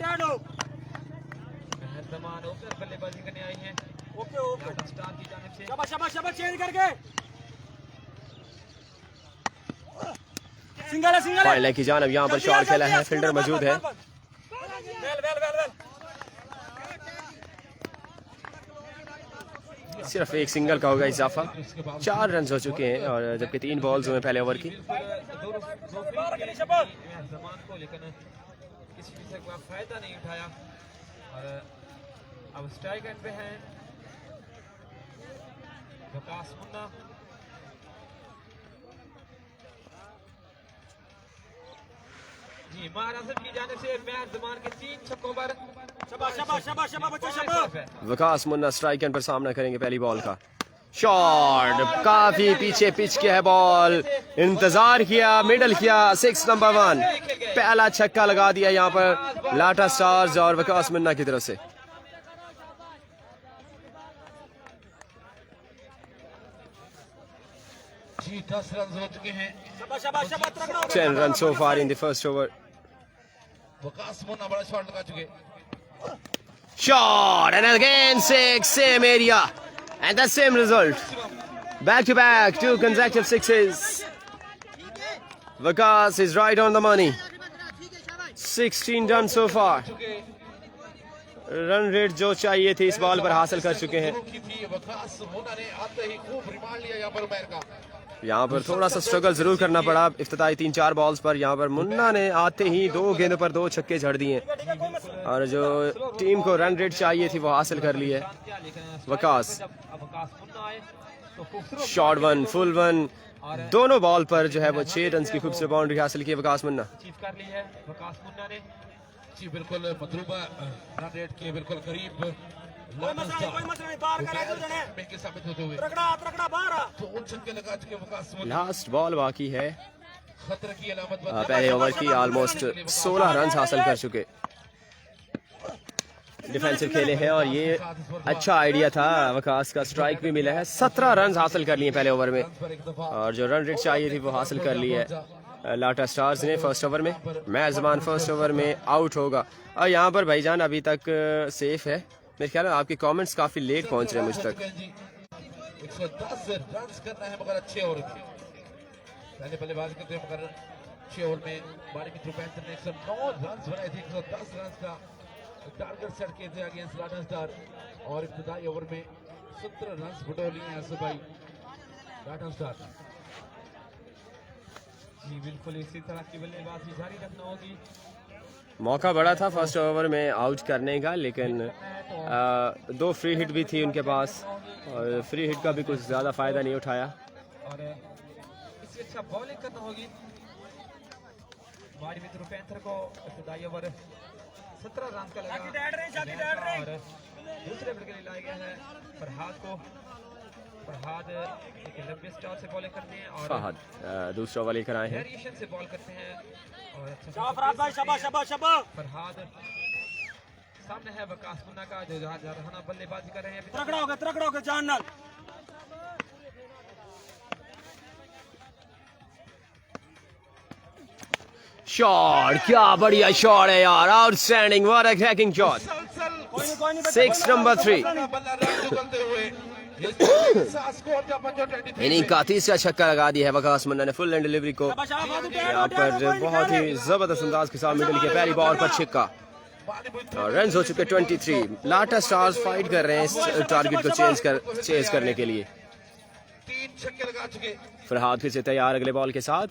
जमान ओपनर बल्लेबाजी करने आई हैं ओके लाटा स्टार की जानिब से। शबा चेंज करके सिंगल है फाइनल की जानब यहाँ पर शॉट खेला है, फील्डर मौजूद है। वेल सिर्फ एक सिंगल का होगा इजाफा। 4 रन हो चुके हैं और जबकि 3 बॉल्स हुए पहले ओवर की। जमान को लेकिन किसी चीज से कोई फायदा नहीं उठाया और अब स्ट्राइक एंड पे हैं वकास मुन्ना। जी महाराष्ट्र की जानिब से महज जमान के 3 छक्कों पर शबा वकास मुन्ना स्ट्राइक एंड पर सामना करेंगे पहली बॉल का। शॉट काफी पीछे पिच किया है बॉल, इंतजार किया, मिडल किया, 6 नंबर 1। पहला छक्का लगा दिया यहाँ पर लाटा स्टार्स और वकास मुन्ना की तरफ से। जी 10 रन हो चुके हैं। 10 runs so far in the first over. Waqas Munna बड़ा शॉट लगा चुके। Shot and again 6, same area and the same result. Back to back, 2 consecutive sixes. Vakas is right on the money. 16 runs so far. Run rate जो चाहिए थी इस ball पर हासिल कर चुके हैं। वकास मुन्ना ने आते ही खूब रिमांड लिया यहाँ पर उमर का। यहाँ पर थोड़ा सा स्ट्रगल जरूर करना पड़ा इफ्तिताई 3-4 बॉल्स पर। यहाँ पर मुन्ना ने आते ही 2 गेंदों पर 2 छक्के झड़ दिए और जो टीम को रन रेट चाहिए थी वो हासिल कर ली है Waqas. Short one, full one, दोनों बॉल पर जो है वो 6 रन की खूबसूरत बाउंड्री हासिल की वकास मुन्ना। जी बिल्कुल मतलूबा रन रेट के बिल्कुल करीब साबित होते हुए तो छक्के लगा चुके वकास मुन्ना। लास्ट बॉल बाकी है। खतरे की अलामत पहले ओवर की ऑलमोस्ट 16 रन हासिल कर चुके। डिफेंसिव खेले हैं और ये अच्छा आइडिया था। वकास का स्ट्राइक भी मिला है। 17 रन हासिल कर लिए पहले ओवर में और जो रन रेट चाहिए थी वो हासिल कर ली है लाटा स्टार्स ने फर्स्ट ओवर में। मेजबान फर्स्ट ओवर में आउट होगा और यहाँ पर भाईजान अभी तक सेफ है। मेरे ख्याल में आपके कमेंट्स काफी लेट पहुंच रहे हैं मुझ तक। 110 रन करना है मगर अच्छे ओवर में पहले बल्लेबाजी करते हैं मगर अच्छे ओवर में बारी की पैंथर ने 109 रन बनाए थे। 110 रन का टारगेट सेट किए थे अगेंस्ट लाटा स्टार और इब्तिदाई ओवर में 17 रन बटोर लिए हैं आसिफ भाई लाटा स्टार। जी बिल्कुल इसी तरह की बल्लेबाजी जारी रखना होगी। मौका बड़ा था फर्स्ट ओवर में आउट करने का लेकिन 2 फ्री हिट भी थी उनके पास और फ्री हिट का भी कुछ ज़्यादा फ़ायदा नहीं उठाया। और इससे अच्छा बॉलिंग करना होगी हमारे मित्र पैंथर को। इब्तिदाई ओवर 17 रन का लगा और दूसरे ओवर के लिए लाया गया है फरहाद को। फरहाद एक लंबे स्टॉप से बॉलिंग करते हैं और फहद दूसरा ओवर लेकर आए हैं। वेरिएशन से बॉल करते हैं और अच्छा फरहाद सामने है वकास मुन्ना का जो जहाँ बल्लेबाजी कर रहे हैं। शॉट, क्या बढ़िया शॉट है यार। Outstanding, what a cracking shot. 6 number 3 inning का तीसरा छक्का लगा दिया है वकास मुन्ना ने फुल एंड डिलीवरी को। यहाँ पर बहुत ही जबरदस्त अंदाज के साथ मिडिल के पहली बॉल पर छक्का और रन हो चुके 23। लाटा स्टार्स फाइट कर रहे हैं इस टारगेट को चेज करने के लिए। 3 छक्के लगा चुके। फरहाद फिर से तैयार अगले बॉल के साथ।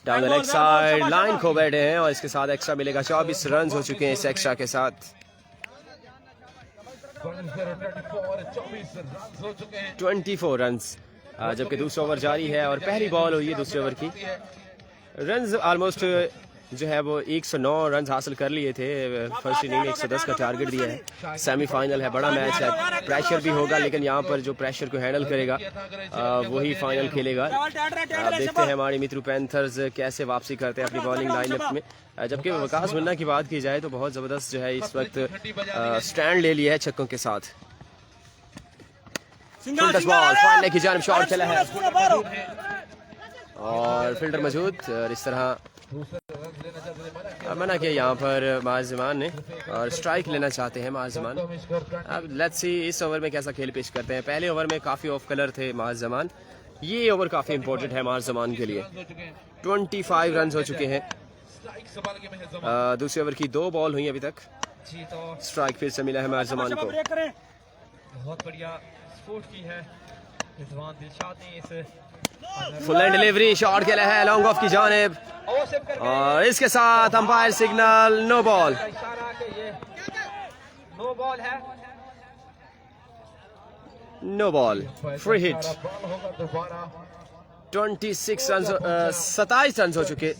Down the leg side line खो बैठे हैं और इसके साथ एक्स्ट्रा मिलेगा। 24 रन हो चुके हैं इस एक्स्ट्रा के साथ। 24 रन जबकि दूसरा ओवर जारी है और पहली बॉल हुई है दूसरे ओवर की। रन ऑलमोस्ट जो है वो 109 रन हासिल कर लिए थे। फर्स्ट इनिंग में 110 का टारगेट दिया है। सेमीफाइनल है, बड़ा मैच है, प्रेशर भी होगा लेकिन यहाँ पर जो प्रेशर को हैंडल करेगा वही फाइनल खेलेगा। आप देखते हैं हमारे मित्र पैंथर्स कैसे वापसी करते हैं अपनी बॉलिंग लाइनअप में। जबकि वकास मुन्ना की बात की जाए तो बहुत ज़बरदस्त जो है इस वक्त स्टैंड ले लिया है छक्कों के साथ। फाइनल की जानिब शॉट चला है और फील्डर मौजूद और इस तरह मना किया यहाँ पर माज़मान ने और स्ट्राइक लेना चाहते हैं माज़मान। अब लेट्स सी इस ओवर में कैसा खेल पेश करते हैं। पहले ओवर में काफ़ी ऑफ कलर थे माज़मान, ये ओवर काफ़ी इंपॉर्टेंट है माज़मान के लिए। 25 रन हो चुके हैं। दूसरे ओवर की 2 बॉल हुई अभी तक। स्ट्राइक फिर से मिला है माज़मान को। बहुत बढ़िया स्पोर्ट की है रिजवान दिलशाद ने। इस फुल एंड डिलीवरी शॉट खेला है लॉन्ग ऑफ की जानिब और इसके साथ umpire signal no ball. No ball है, no ball, free hit. 26 run 27 run हो चुके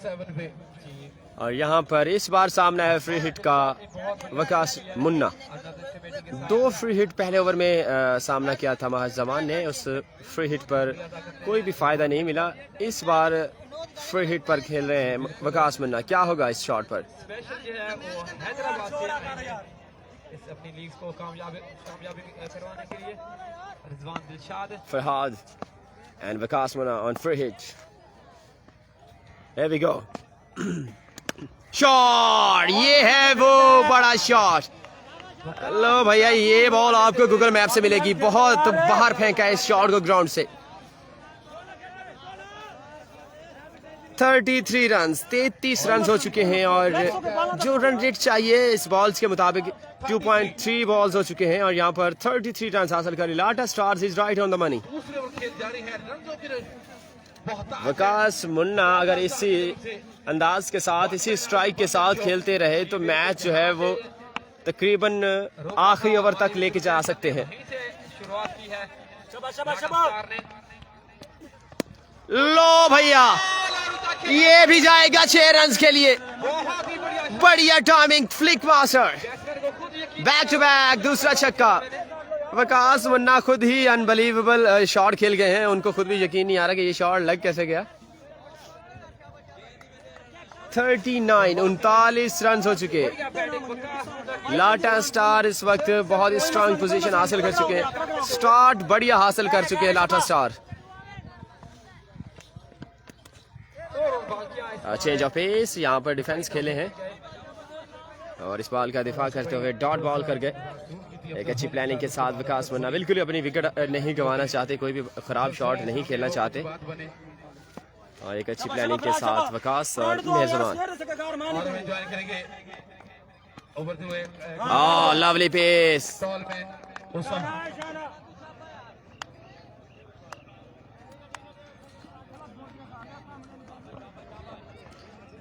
और यहाँ पर इस बार सामना है फ्री हिट का वकास मुन्ना। दो फ्री हिट पहले ओवर में सामना किया था महज जमान ने, उस फ्री हिट पर कोई भी फायदा नहीं मिला। इस बार फ्री हिट पर खेल रहे हैं वकास मुन्ना, क्या होगा इस शॉट पर? स्पेशल जो है वो हैदराबाद से आए हैं इस अपनी लीग को कामयाबी करवाने के लिए। Rizwan Dilshad, Farhad and Waqas Munna on free hit. Here we go. Shot, ये है वो बड़ा शॉट। लो भैया, ये बॉल आपको गूगल मैप से मिलेगी। बहुत बाहर फेंका है इस शॉट को ग्राउंड से। 33 रन, 33 रन हो चुके हैं और जो रन रेट चाहिए इस बॉल्स के मुताबिक 2.3 बॉल्स हो चुके हैं और यहाँ पर 33 रन हासिल कर Lata stars is right on the money. दूसरे ओवर खेल जारी है, रनों की बहुत वकास मुन्ना अगर इसी अंदाज के साथ, इसी स्ट्राइक के साथ खेलते रहे तो मैच जो है वो तकरीबन आखिरी ओवर तक लेके जा सकते हैं। शुरुआत की है लो भैया, ये भी जाएगा 6 रन के लिए। बढ़िया timing, flick master, back to back दूसरा छक्का। वकास मुन्ना खुद ही अनबिलीवेबल शॉट खेल गए हैं, उनको खुद भी यकीन नहीं आ रहा कि ये शॉट लग कैसे गया। 39 रन हो चुके। लाटा स्टार इस वक्त बहुत ही स्ट्रांग पोजीशन हासिल कर चुके हैं, स्टार्ट बढ़िया हासिल कर चुके हैं लाटा स्टार। चेंज ऑफ पेस, यहाँ पर डिफेंस खेले हैं और इस बॉल का दिफा करते हुए डॉट बॉल कर गए। एक अच्छी प्लानिंग के साथ वकास मुन्ना बिल्कुल अपनी विकेट नहीं गंवाना चाहते, कोई भी खराब शॉट नहीं खेलना चाहते और एक अच्छी प्लानिंग के साथ वकास और Mehjaban. Lovely pace,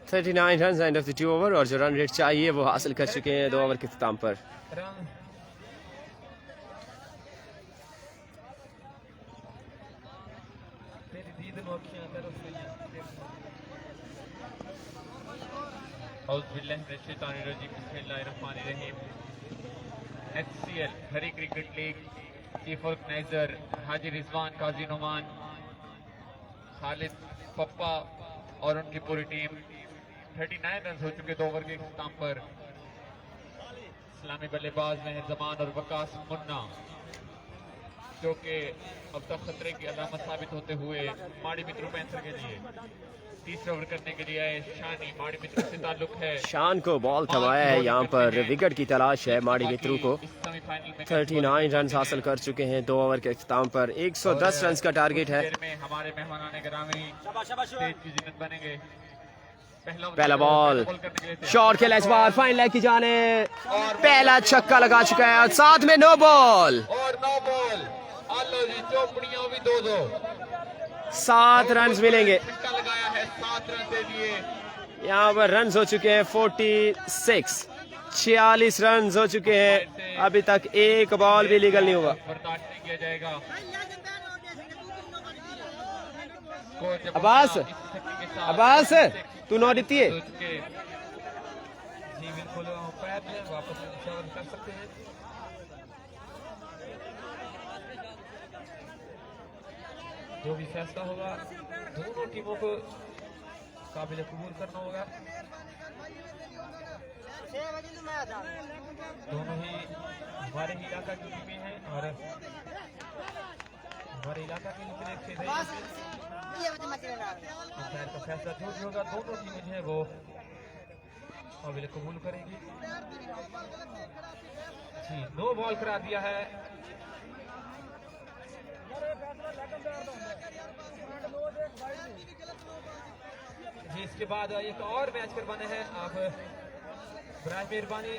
39 run end of the 2 over और जो रन रेट चाहिए वो हासिल कर चुके हैं 2 ओवर के इख्तिताम पर। HCL हरी क्रिकेट लीग चीफ ऑर्गेनाइजर हाजी रिजवान, काजी नुमान, खालिद पप्पा और उनकी पूरी टीम। 39 रन हो चुके 2 ओवर के इख्तिताम पर। इस्लामी बल्लेबाज में जमान और वकास मुन्ना जो कि अब तक खतरे की अलामत साबित होते हुए माड़ी मित्रों पैंसर के लिए तीसरा ओवर करने के लिए आए। शानी माड़ी मित्रों से ताल्लुक है, शान को बॉल थमाया है, यहाँ पर विकेट की तलाश है माड़ी मित्रों को। 39 रन हासिल कर चुके हैं 2 ओवर के इख्तिताम पर। 110 रन का टारगेट है। हमारे मेहमान ग्रामी बनेंगे। पहला बॉल शॉट खेला इस बार फाइन लेग की जाने, पहला छक्का लगा चुका है और साथ में नो बॉल। और 9 बॉल, आलो जी चौपड़ियों भी 2-2, 7 रन मिलेंगे। लगाया है 7 रन दे दिए। यहाँ पर रन हो चुके हैं 46, 46 रन हो चुके हैं। अभी तक एक बॉल भी लीगल नहीं हुआ। बर्दाश्त नहीं किया जाएगा। अब्बास, अब्बास तू नौ देती है। जी बिल्कुल, अंपायर जो है वापस इंश्योर कर सकते हैं। जो भी फैसला होगा दोनों टीमों को काबिल कबूल करना होगा। दोनों ही हमारे ही इलाका की टीमें हैं और हमारे इलाका की टीमें खेल रही हैं। अंपायर का फैसला जो भी होगा दोनों टीमें जो है वो काबिल कबूल करेंगी। जी नो बॉल करा दिया है। जी इसके बाद एक और मैच करवाना है। आप बराए मेहरबानी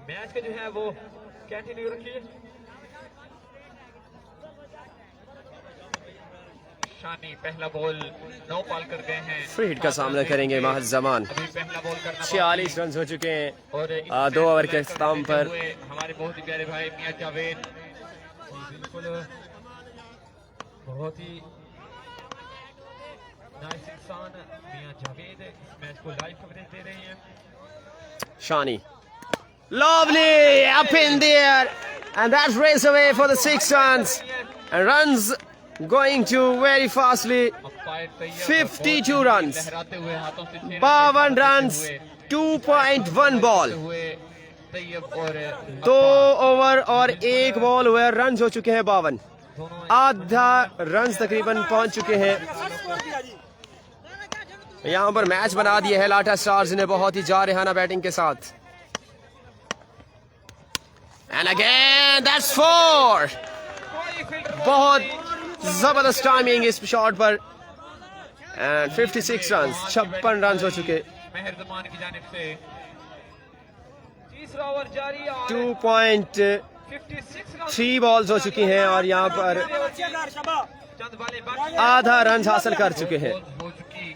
मैच के जो है वो कंटिन्यू रखिए। शानी पहला बॉल 9 बॉल कर गए हैं। फ्री हिट का सामना करेंगे महज जमान। 46 रन हो चुके हैं और 2 ओवर के इख्तिताम पर। हमारे बहुत ही प्यारे भाई मियां जावेद बिल्कुल बहुत ही नाइस इंसान मियां जावेद इस मैच को लाइव कवरेज दे रहे हैं। शानी Lovely up in the air, and that's race away for the 6 runs. And runs going to very fastly. 52 runs, 52 runs, 2.1 ball. 2 over और 1 बॉल हुए, रन हो चुके हैं 52, आधा रन तकरीबन पहुंच चुके हैं। यहां पर मैच बना दिए है लाटा स्टार्स ने बहुत ही जारहाना बैटिंग के साथ। एंड अगेन दैट्स 4, बहुत जबरदस्त टाइमिंग इस शॉट पर। एंड 56 रन, 56 रन हो चुके। मेहरजमान की जानिब से तीसरा ओवर जारी और 2.3 बॉल्स हो चुकी हैं और यहाँ पर चंद बालें बाकी आधा रन हासिल कर चुके हैं। हो चुकी।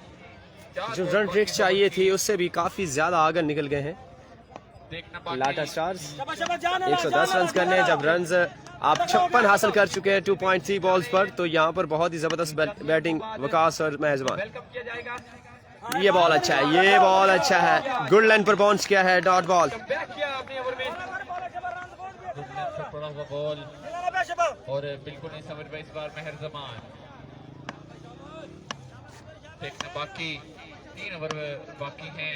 जो रन रेट चाहिए थी उससे भी काफी ज्यादा आगे निकल गए हैं देखना बाकी। लाटा स्टार्स। 110 रन करने हैं, जब रन आप 56 हासिल कर चुके हैं 2.3 बॉल्स पर, तो यहाँ पर बहुत ही जबरदस्त बैटिंग वकास और मेहजबान। वेलकम किया जाएगा। ये बॉल अच्छा है, ये बॉल अच्छा है, गुड लाइन पर बाउंस किया है, डॉट बॉल। बैक किया अपने ओवर में पड़ा हुआ बॉल और बिल्कुल नहीं समझ पाए इस बार मेहरजमान। देखना बाकी 3 ओवर बाकी हैं।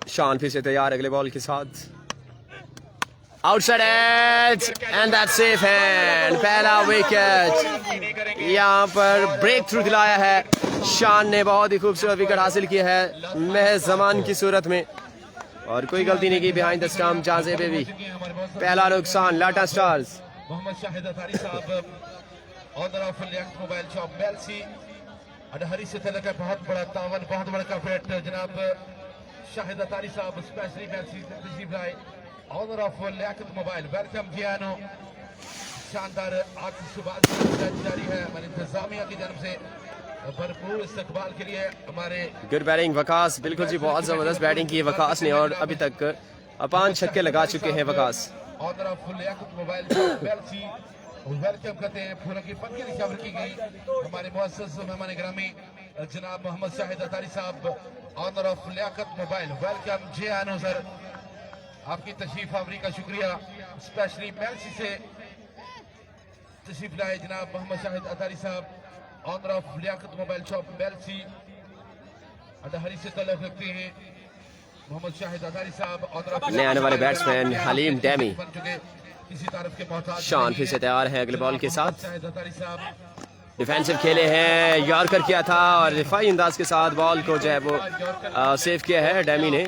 शान फिर से तैयार अगले बॉल के साथ। Outside edge and that's safe hand, पहला विकेट। यहाँ पर ब्रेक थ्रू दिलाया है शान ने, बहुत ही खूबसूरत विकेट हासिल किया है महज जमान की सूरत में, और कोई गलती नहीं की बिहाइंड द स्टंप जाज़े बेबी। पहला नुकसान लाटा स्टार्स। मोहम्मद शाहिद अतारी साहब honour of young mobile shop Mailsi अडहरी से तलक है, बहुत बड़ा तावन, बहुत बड़ा कॉर्पोरेट जनाब शाहिद अतारी साहब स्पेशली मेलसी रिसीव लाए honour of Liaquat mobile. Welcome जियानो, शानदार आपकी सुबह जारी है हमारी इंतजामिया की जानब से, भरपूर इस्तकबाल के लिए हमारे गुड बैटिंग वकास, बिल्कुल जी बहुत जबरदस्त बैटिंग की है वकास ने, और अभी तक 5 छक्के लगा चुके हैं Waqas. Honour of Liaquat mobile Mailsi welcome करते हैं, फूलों की पत्ती निशावर की गई हमारे मुअस्सस मेहमान ग्रामी जनाब मोहम्मद शाहिद अतारी साहब honour of Liaquat mobile. Welcome जियानो सर, आपकी तशरीफ आवरी का शुक्रिया। स्पेशली मेलसी से तशरीफ लाए जनाब मोहम्मद शाहिद अतारी साहब honour of Liaquat mobile shop Mailsi अडहरी से तल्लुक़ रखते हैं। मोहम्मद शाहिद अतारी साहब ऑनर ऑफ नए आने वाले बैट्समैन हलीम डैमी। बन चुके किसी तारफ के मोहताज शान फिर से तैयार है अगले बॉल के साथ। शाहिद अतारी साहब डिफेंसिव खेले हैं, यॉर्कर किया था और रिफाई अंदाज के साथ बॉल को जो है वो सेव किया है डैमी ने।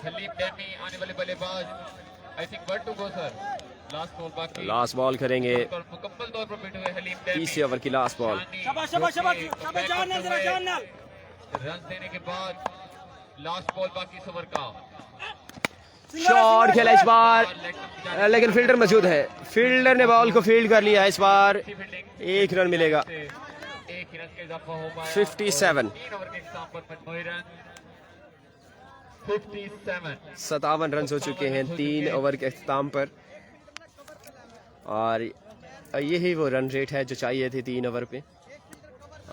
हलीम डैमी आने वाले बल्लेबाज, I think 1 to go sir, last ball बाकी। लास्ट बॉल करेंगे, और मुकम्मल तौर पर बैठे हुए हलीम डैमी। 30 ओवर की लास्ट बॉल। रन देने के बाद लास्ट बॉल बाकी इस ओवर का। शॉट खेला इस बार, लेकिन फील्डर मौजूद है, फील्डर ने बॉल को फील्ड कर लिया। इस बार 1 रन मिलेगा। 1 रन का इजाफा हो पाया। 57 3 ओवर के इख्तिताम पर मजमूई रन 57। 57 रन हो चुके हैं 3 ओवर के अख्ताम पर, और यही वो रन रेट है जो चाहिए थी 3 ओवर पे।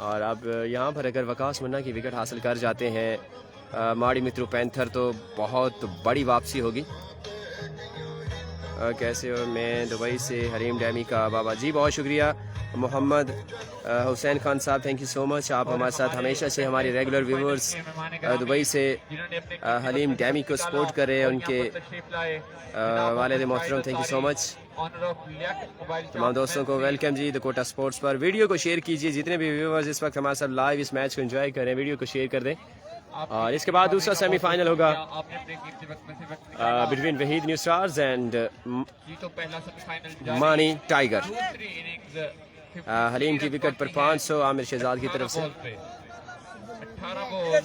और अब यहाँ पर अगर वकास मुन्ना की विकेट हासिल कर जाते हैं माड़ी मित्रू पैंथर, तो बहुत बड़ी वापसी होगी। कैसे हो? मैं दुबई से हरीम डैमी का बाबा जी, बहुत शुक्रिया। मोहम्मद हुसैन खान साहब, थैंक यू सो मच, आप हमारे साथ हमेशा से हमारे रेगुलर व्यूवर्स दुबई से हलीम डैमी को सपोर्ट कर रहे हैं, उनके वालिद मोहतरम, थैंक यू सो मच। तमाम दोस्तों को वेलकम जी द कोटा स्पोर्ट्स पर। वीडियो को शेयर कीजिए, जितने भी व्यूवर्स इस वक्त हमारे साथ लाइव इस मैच को एंजॉय कर रहे हैं, वीडियो को शेयर कर दें। और इसके बाद दूसरा सेमीफाइनल होगा between Waheed new stars and मानी टाइगर। हलीम की विकेट पर 500 आमिर शहजाद की तरफ से। 18 बॉल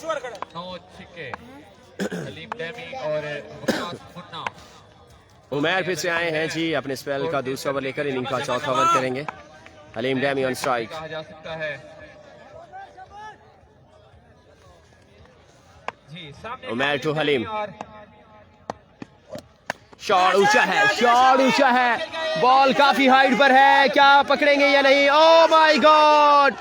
9 छक्के हलीम डैमी और वकास मुन्ना। उमैर फिर से आए हैं जी अपने स्पेल का दूसरा ओवर लेकर, इनिंग का चौथा ओवर करेंगे। हलीम डैमी ऑन स्ट्राइक। कहा जा सकता है जी, सामने उमैर टू हलीम। शॉट ऊंचा है, शॉट ऊंचा है, बॉल काफी हाइट पर है, क्या पकड़ेंगे या नहीं? ओह my God,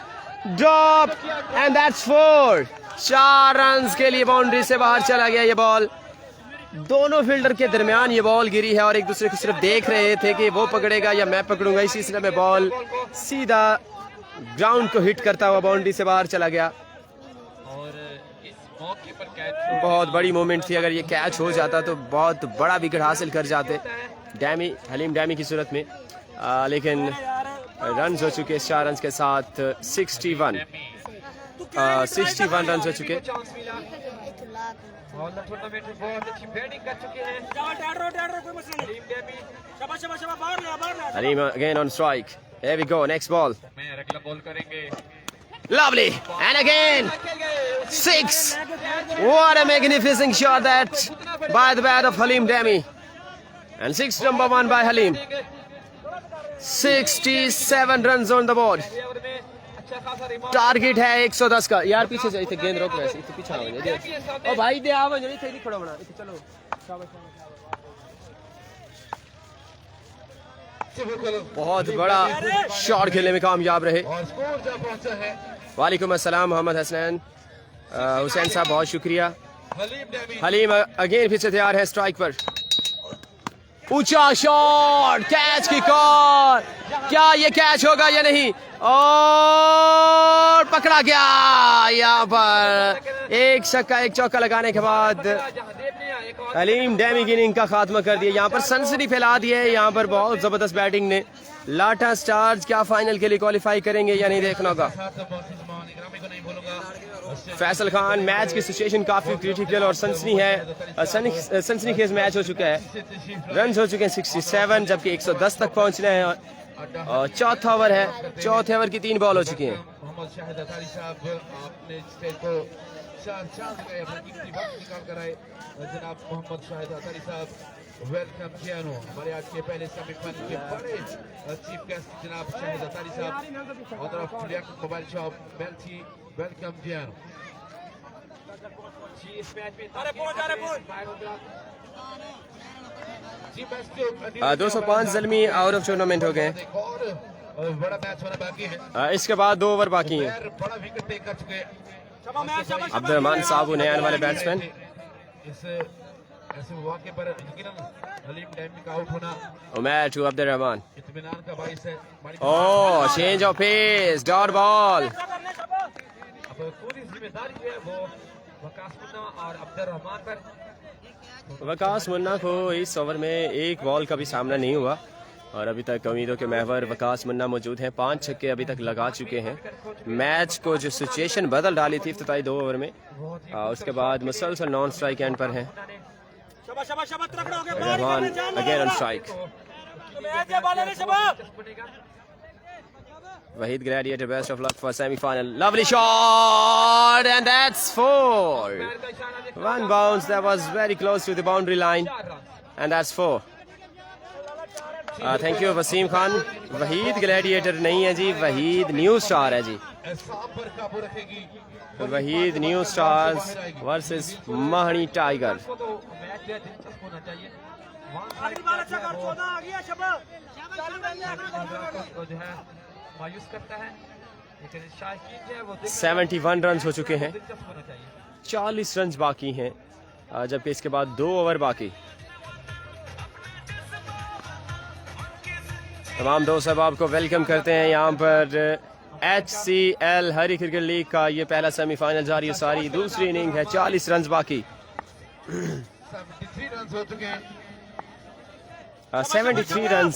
drop and that's 4। 4 run के लिए बाउंड्री से बाहर चला गया ये बॉल। दोनों फील्डर के दरमियान ये बॉल गिरी है और एक दूसरे को सिर्फ देख रहे थे कि वो पकड़ेगा या मैं पकड़ूंगा। इसी सिलसिले में बॉल सीधा ग्राउंड को हिट करता हुआ बाउंड्री से बाहर चला गया। और इस मौके पर कैच बहुत बड़ी मोमेंट थी, अगर ये कैच हो जाता तो बहुत बड़ा विकेट हासिल कर जाते डैमी, हलीम डैमी की सूरत में। लेकिन रन हो चुके 4 रन के साथ 61 रन हो चुके। और टूर्नामेंट में बहुत अच्छी बैटिंग कर चुके हैं हलीम डैमी। Haleem again on strike. Here we go, next ball. मैं अगला बॉल करेंगे। Lovely, and again 6. What a magnificent shot that by the bat of Haleem Demi, and 6 number 1 by Haleem. 67 runs on the board. Target है 110 का। यार पीछे से इथे गेंद रोक वैसे इथे पीछे आओ दे ओ भाई दे आओ जो इथे नहीं खड़ा होना इथे चलो शाबाश। बहुत बड़ा शॉट खेलने में कामयाब रहे। और स्कोर जब पहुंचा है वालेकुम अस्सलाम मोहम्मद हसनैन हुसैन साहब, बहुत शुक्रिया। हलीम डैमी। हलीम अगेन फिर से तैयार है स्ट्राइक पर। ऊंचा शॉट, कैच की कॉल, क्या ये कैच होगा या नहीं? और पकड़ा गया। यहाँ पर एक छक्का एक चौका लगाने के बाद हलीम डैमी की इनिंग का खात्मा कर दिया। यहाँ पर सनसनी फैला दी है। यहाँ पर बहुत जबरदस्त बैटिंग ने। लाटा स्टार्स क्या फाइनल के लिए क्वालिफाई करेंगे या नहीं देखना होगा। फैसल खान, मैच की सिचुएशन काफी क्रिटिकल और सनसनी है, सनसनी खेज मैच हो चुका है। रन हो चुके हैं 67, जबकि 110 तक पहुंचना है और चौथा ओवर है। चौथे ओवर की 3 बॉल हो चुकी हैं। मोहम्मद शाहिद अतारी साहब अपने स्टेज को चांस गए अपने कीमती वक्त निकाल कर आए। जनाब मोहम्मद शाहिद अतारी साहब वेलकम किया हमारे आज के पहले सेमीफाइनल के बड़े चीफ गेस्ट जनाब शाहिद अतारी साहब ऑनर ऑफ मोबाइल शॉप बेल्टी, वेलकम किया। इस मैच में 205 ज़ल्मी आउट ऑफ टूर्नामेंट हो गए। और बड़ा मैच होना बाकी है। इसके बाद 2 ओवर बाकी हैं। बड़ा विकेट टेक कर चुके अब्दुर्रहमान साहब नए आने वाले बैट्समैन। इस ऐसे मौके पर यकीनन हलीम डैमी का आउट होना उमर टू अब्दुर्रहमान। इत्मीनान का बाइस है। Oh change of pace, dot ball. अब पूरी जिम्मेदारी जो है वो वकास मुन्ना और अब्दुर्रहमान पर। वकास मुन्ना को इस ओवर में एक बॉल का भी सामना नहीं हुआ और अभी तक उम्मीदों के महवर वकास मुन्ना मौजूद हैं। 5 छक्के अभी तक लगा चुके हैं। मैच को जो सिचुएशन बदल डाली थी इफ्तिताई 2 ओवर में, उसके बाद मुसलसल नॉन स्ट्राइक एंड पर हैं। Rahman again on strike. Wahid Gladiator, best of luck for semi-final. Lovely shot and that's 4. One bounce that was very close to the boundary line and that's 4. Thank you Waseem Khan. Waheed gladiator नहीं है जी, Waheed new star है जी। Waheed new stars versus Mahni tiger. मायूस करता है लेकिन शायकीन जो है वो 71 रन हो चुके हैं। 40 रन बाकी हैं, जबकि इसके बाद 2 ओवर बाकी। तमाम दोस्त अब आपको वेलकम करते हैं यहाँ पर HCL हरी क्रिकेट लीग का ये पहला सेमीफाइनल जारी है। सारी दूसरी इनिंग है, 40 रन बाकी। 73 रन हो चुके हैं। 73 रन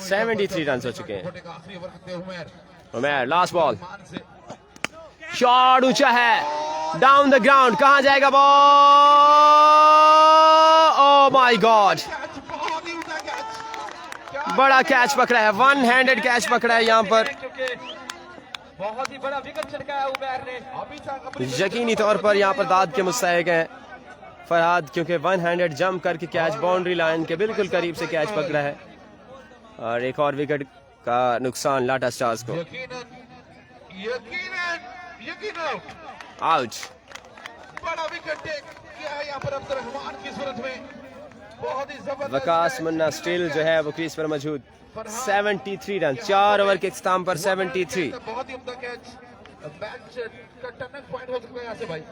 73 रन हो चुके हैं। आखिरी ओवर करते Umar Umar last ball, shot ऊंचा है, डाउन द ग्राउंड, कहां जाएगा बॉल? ओह माय गॉड, बड़ा कैच पकड़ा है, 1 हैंडेड कैच पकड़ा है यहाँ पर। बहुत ही बड़ा विकेट छिड़काया उमर ने। अभी तक यकीनी तौर पर यहाँ पर दाद के मुस्तहिक हैं फरहाद, क्योंकि 1 हैंडेड जंप करके कैच बाउंड्री लाइन के बिल्कुल करीब से कैच पकड़ा है और एक और विकेट का नुकसान लाटा स्टार्स को। आउट। बड़ा विकेट टेक किया है यहाँ पर अब्दुर्रहमान की सूरत में। बहुत ही जबरदस्त वकास मुन्ना स्टिल जो है वो क्रीज पर मौजूद। 73 रन 4 ओवर के इख्तिताम पर 73। बहुत ही उम्दा कैच मैच का टर्निंग पॉइंट हो सकता है यहाँ से भाई।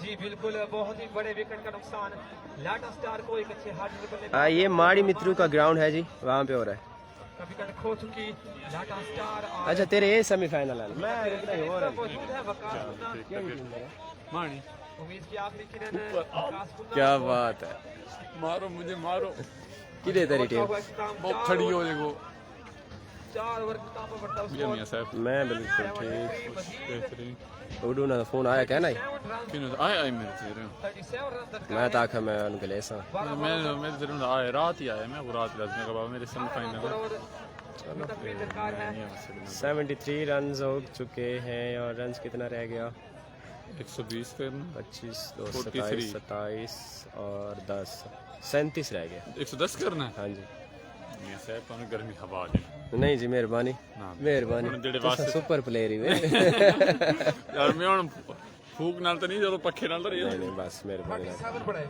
जी बिल्कुल, बहुत ही बड़े विकेट का नुकसान लाटा स्टार को एक अच्छे हार्ड बल्ले ये माड़ी मित्रू का ग्राउंड है जी, वहाँ पे हो रहा है। विकेट खो चुकी लाटा स्टार। और अच्छा तेरे ये सेमीफाइनल है मैं मौजूद है वकास मुन्ना। उम्मीद की आपने किरण वकास मुन्ना क्या बात है, मारो मुझे मारो, किधे तेरी टीम? वो खड़ी हो देखो। 4 ओवर खिताब पर बढ़ता ये मियां साहब मैं बिल्कुल ठीक। बेहतरीन। उडू ना फोन आया क्या नहीं, किन आए मेरे तेरे 37 रन दरकार मैं ताका मैं उनके लिए सा मैं तेरे आए रात ही आया, मैं वो रात लाजमी का बाबा मेरे सेमीफाइनल में। चलो दरकार है। 73 रन हो चुके हैं और रन कितना रह गया? 120 करना, 25 2 43 27 और 10 37 रह गया। 110 करना है। हाँ जी, मियां साहब तो गर्मी हवा आ जाए नहीं जी मेहरबानी ना मेहरबानी, जेड़े तुसा वास्ते सुपर प्लेयर ही वे। यार मैं हुन फूक नाल तो नहीं, जो पक्खे नाल तो नहीं नहीं। नहीं बस मेहरबानी। 37 पड़ा है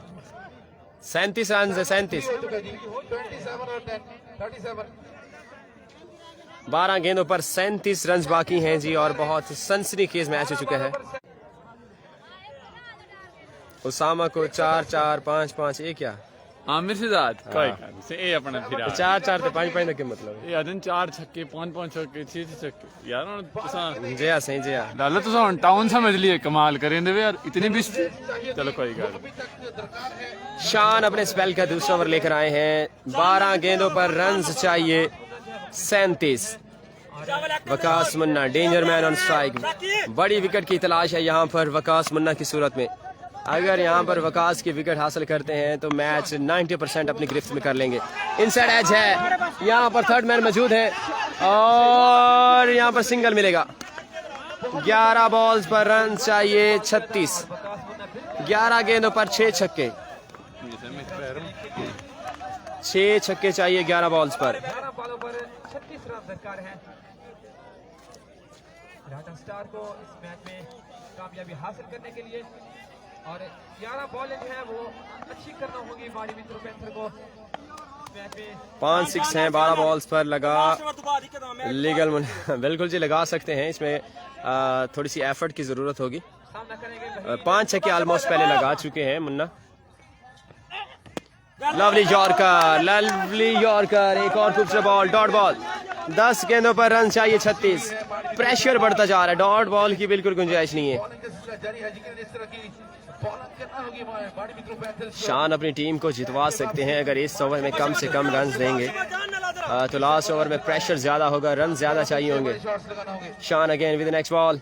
37 रन है 37, हो चुका है जी। 27 और 10 37। 12 गेंदों पर 37 रन बाकी हैं जी और बहुत सनसनीखेज मैच हो चुका है। उसामा को 4-4 5-5 ये क्या आमिर से जात कोई से ए अपना फिरा 4-4 तो 5-5 का क्या मतलब ए अदन 4 छक्के 5-5 छक्के 6 छक्के यार हुन तुसा है? जया सही जया डाला तुसा हुन टाउन समझ लिए, कमाल करें दे यार इतनी भी। चलो कोई गल अभी तक दरकार है शान अपने स्पेल का दूसरा ओवर लेकर आए हैं। 12 गेंदों पर रन चाहिए 37। Waqas Munna danger man on strike, बड़ी विकेट की तलाश है यहाँ पर वकास मुन्ना की सूरत में। अगर यहाँ पर वकास की विकेट हासिल करते हैं तो मैच 90% अपनी गिरफ्त में कर लेंगे। इनसाइड एज है, यहाँ पर थर्ड मैन मौजूद है और यहाँ पर सिंगल मिलेगा। 11 बॉल्स पर रन चाहिए 36, 11 गेंदों पर 6 छक्के, 6 छक्के चाहिए 11 बॉल्स पर। 11 बॉलों पर 36 रन दरकार है लाटा स्टार को इस मैच में कामयाबी हासिल करने के लिए। और 11 बॉलिंग है वो अच्छी करना होगी माड़ी मित्रों पैंथर को इस मैच में। 5-6 हैं 12 बॉल्स पर लगा लीगल बिल्कुल जी लगा सकते हैं, इसमें थोड़ी सी एफर्ट की जरूरत होगी। सामना करेंगे 5 छक्के ऑलमोस्ट पहले लगा चुके हैं मुन्ना। लवली यॉर्कर, एक और खूबसूरत बॉल, डॉट बॉल। 10 गेंदों पर रन चाहिए 36, प्रेशर बढ़ता जा रहा है, डॉट बॉल की बिल्कुल गुंजाइश नहीं है। बॉलिंग का सिलसिला जारी है जिक्र इस तरह की बॉलिंग करना होगी माड़ी मित्रों पैंथर्स को। शान अपनी टीम को जितवा सकते हैं अगर इस ओवर में कम से कम रन देंगे तो लास्ट ओवर में प्रेशर ज्यादा होगा, रन ज्यादा चाहिए होंगे। शॉट्स लगाना होंगे। शान again with next ball,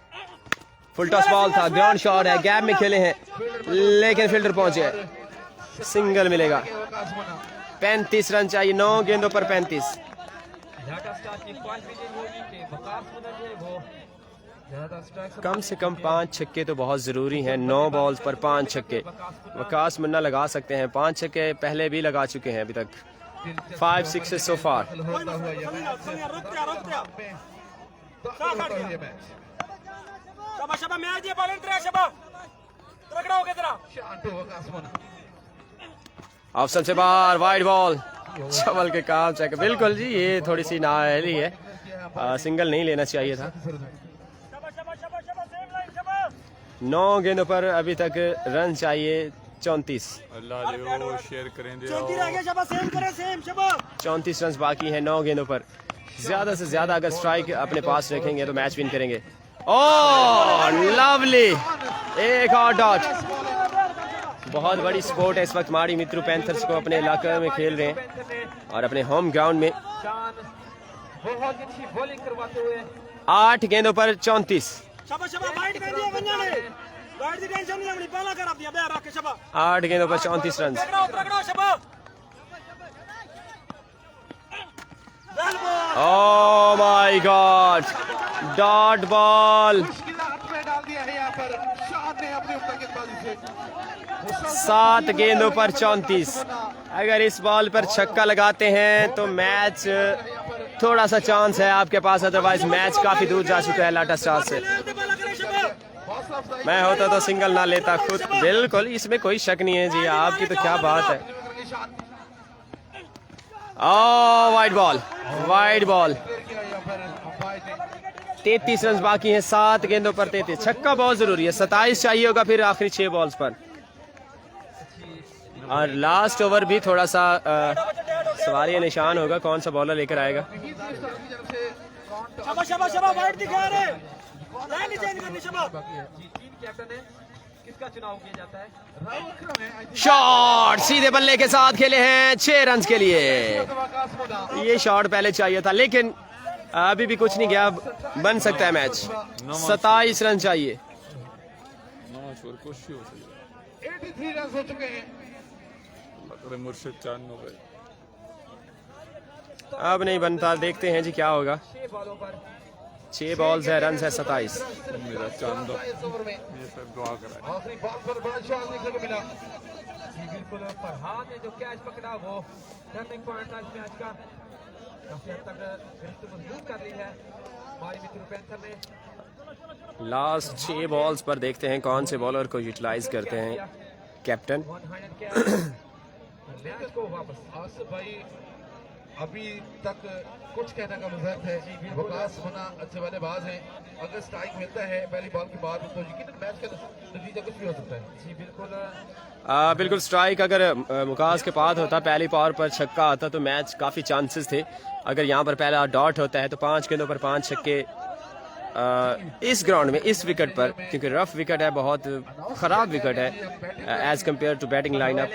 full toss ball था, ग्राउंड शॉट है, गैप में खेले हैं लेकिन फील्डर पहुंचे, सिंगल मिलेगा। वकास मुन्ना 35 रन चाहिए 9 गेंदों पर 35। लाटा स्टार की ख्वाहिश भी यही होगी कि वकास मुन्ना जो है वो ज्यादा स्ट्राइक कम से कम 5 छक्के तो बहुत जरूरी हैं। 9 बॉल्स पर 5 छक्के वकास मुन्ना लगा सकते हैं। 5 छक्के पहले भी लगा चुके हैं अभी तक, 5 6 सो फार। होता हुआ ये मैच होता हुआ ये मैच शान टू वकास मुन्ना। ऑप्शन से बाहर, वाइड बॉल, चवल के काम चेक, बिल्कुल जी ये थोड़ी सी नाअहली है, सिंगल नहीं लेना चाहिए था। 9 गेंदों पर अभी तक रन चाहिए 34, अल्लाह ले शेयर करें दे 34 रन बाकी हैं 9 गेंदों पर। ज्यादा से ज्यादा अगर स्ट्राइक अपने पास रखेंगे तो मैच विन करेंगे। ओह लवली, एक और डॉट। बहुत बड़ी स्पोर्ट है इस वक्त माड़ी मित्रू पैंथर्स को अपने इलाके में खेल रहे हैं और अपने होम ग्राउंड में। शान बहुत अच्छी बॉलिंग करवाते हुए 8 गेंदों पर 34, 8 गेंदों पर 34 run. Oh my God, dot ball, मुश्किलात में डाल दिया है यहाँ पर शान ने अपनी उम्दा गेंदबाजी से। 7 गेंदों पर 34। अगर इस बॉल पर छक्का लगाते हैं तो मैच थोड़ा सा चांस है आपके पास, अदरवाइज मैच काफी दूर जा चुका है लाटा स्टार से। मैं होता तो सिंगल ना लेता खुद, बिल्कुल इसमें कोई शक नहीं है जी, आपकी तो क्या बात है। Oh wide ball, wide ball, 33 run बाकी हैं, 7 गेंदों पर 33। छक्का बहुत जरूरी है, 27 चाहिए होगा फिर आखिरी 6 बॉल्स पर। और लास्ट ओवर भी थोड़ा सा सवारी निशान होगा, कौन सा बॉलर लेकर आएगा। शाबाश शाबाश शाबाश, वाइड दिखा रहे लाइन चेंज करनी शाबाश। जी, 3 कैप्टन है, किसका चुनाव किया जाता है? शॉट सीधे बल्ले के साथ खेले हैं 6 रन के लिए। ये शॉट पहले चाहिए था, लेकिन अभी भी कुछ नहीं गया, बन सकता है मैच। 27 रन चाहिए। 83 रन हो चुके हैं। मुर्शिद 94। अब नहीं बनता, देखते हैं जी क्या होगा। 6 बॉलों पर 6 बॉल्स है, रन है 27। मेरा चांद ओवर में ये सब दुआ कराए। आखिरी बॉल पर बड़ा शॉट देखने को मिला। जी बिल्कुल, फरहाद ने जो कैच पकड़ा वो टर्निंग पॉइंट था इस मैच का। काफी हद तक गिरफ्त मजबूत कर ली है हमारी मित्र पैंथर ने। लास्ट 6 बॉल्स पर देखते हैं कौन से बॉलर को यूटिलाइज करते हैं कैप्टन। 100 कैच मैच को वापस। आसिफ भाई अभी तक कुछ कहने का मुजहर है। वकास होना अच्छे बल्लेबाज हैं, अगर स्ट्राइक मिलता है पहली बॉल के बाद तो यकीनन मैच का नतीजा कुछ भी हो सकता है। जी बिल्कुल, बिल्कुल स्ट्राइक अगर मुकास के पास होता, पहली पावर पर छक्का आता तो मैच काफ़ी चांसेस थे। अगर यहाँ पर पहला डॉट होता है तो 5 गेंदों पर 5 छक्के इस ग्राउंड में, इस विकेट पर, क्योंकि रफ विकेट है, बहुत ख़राब विकेट है as compare to batting lineup,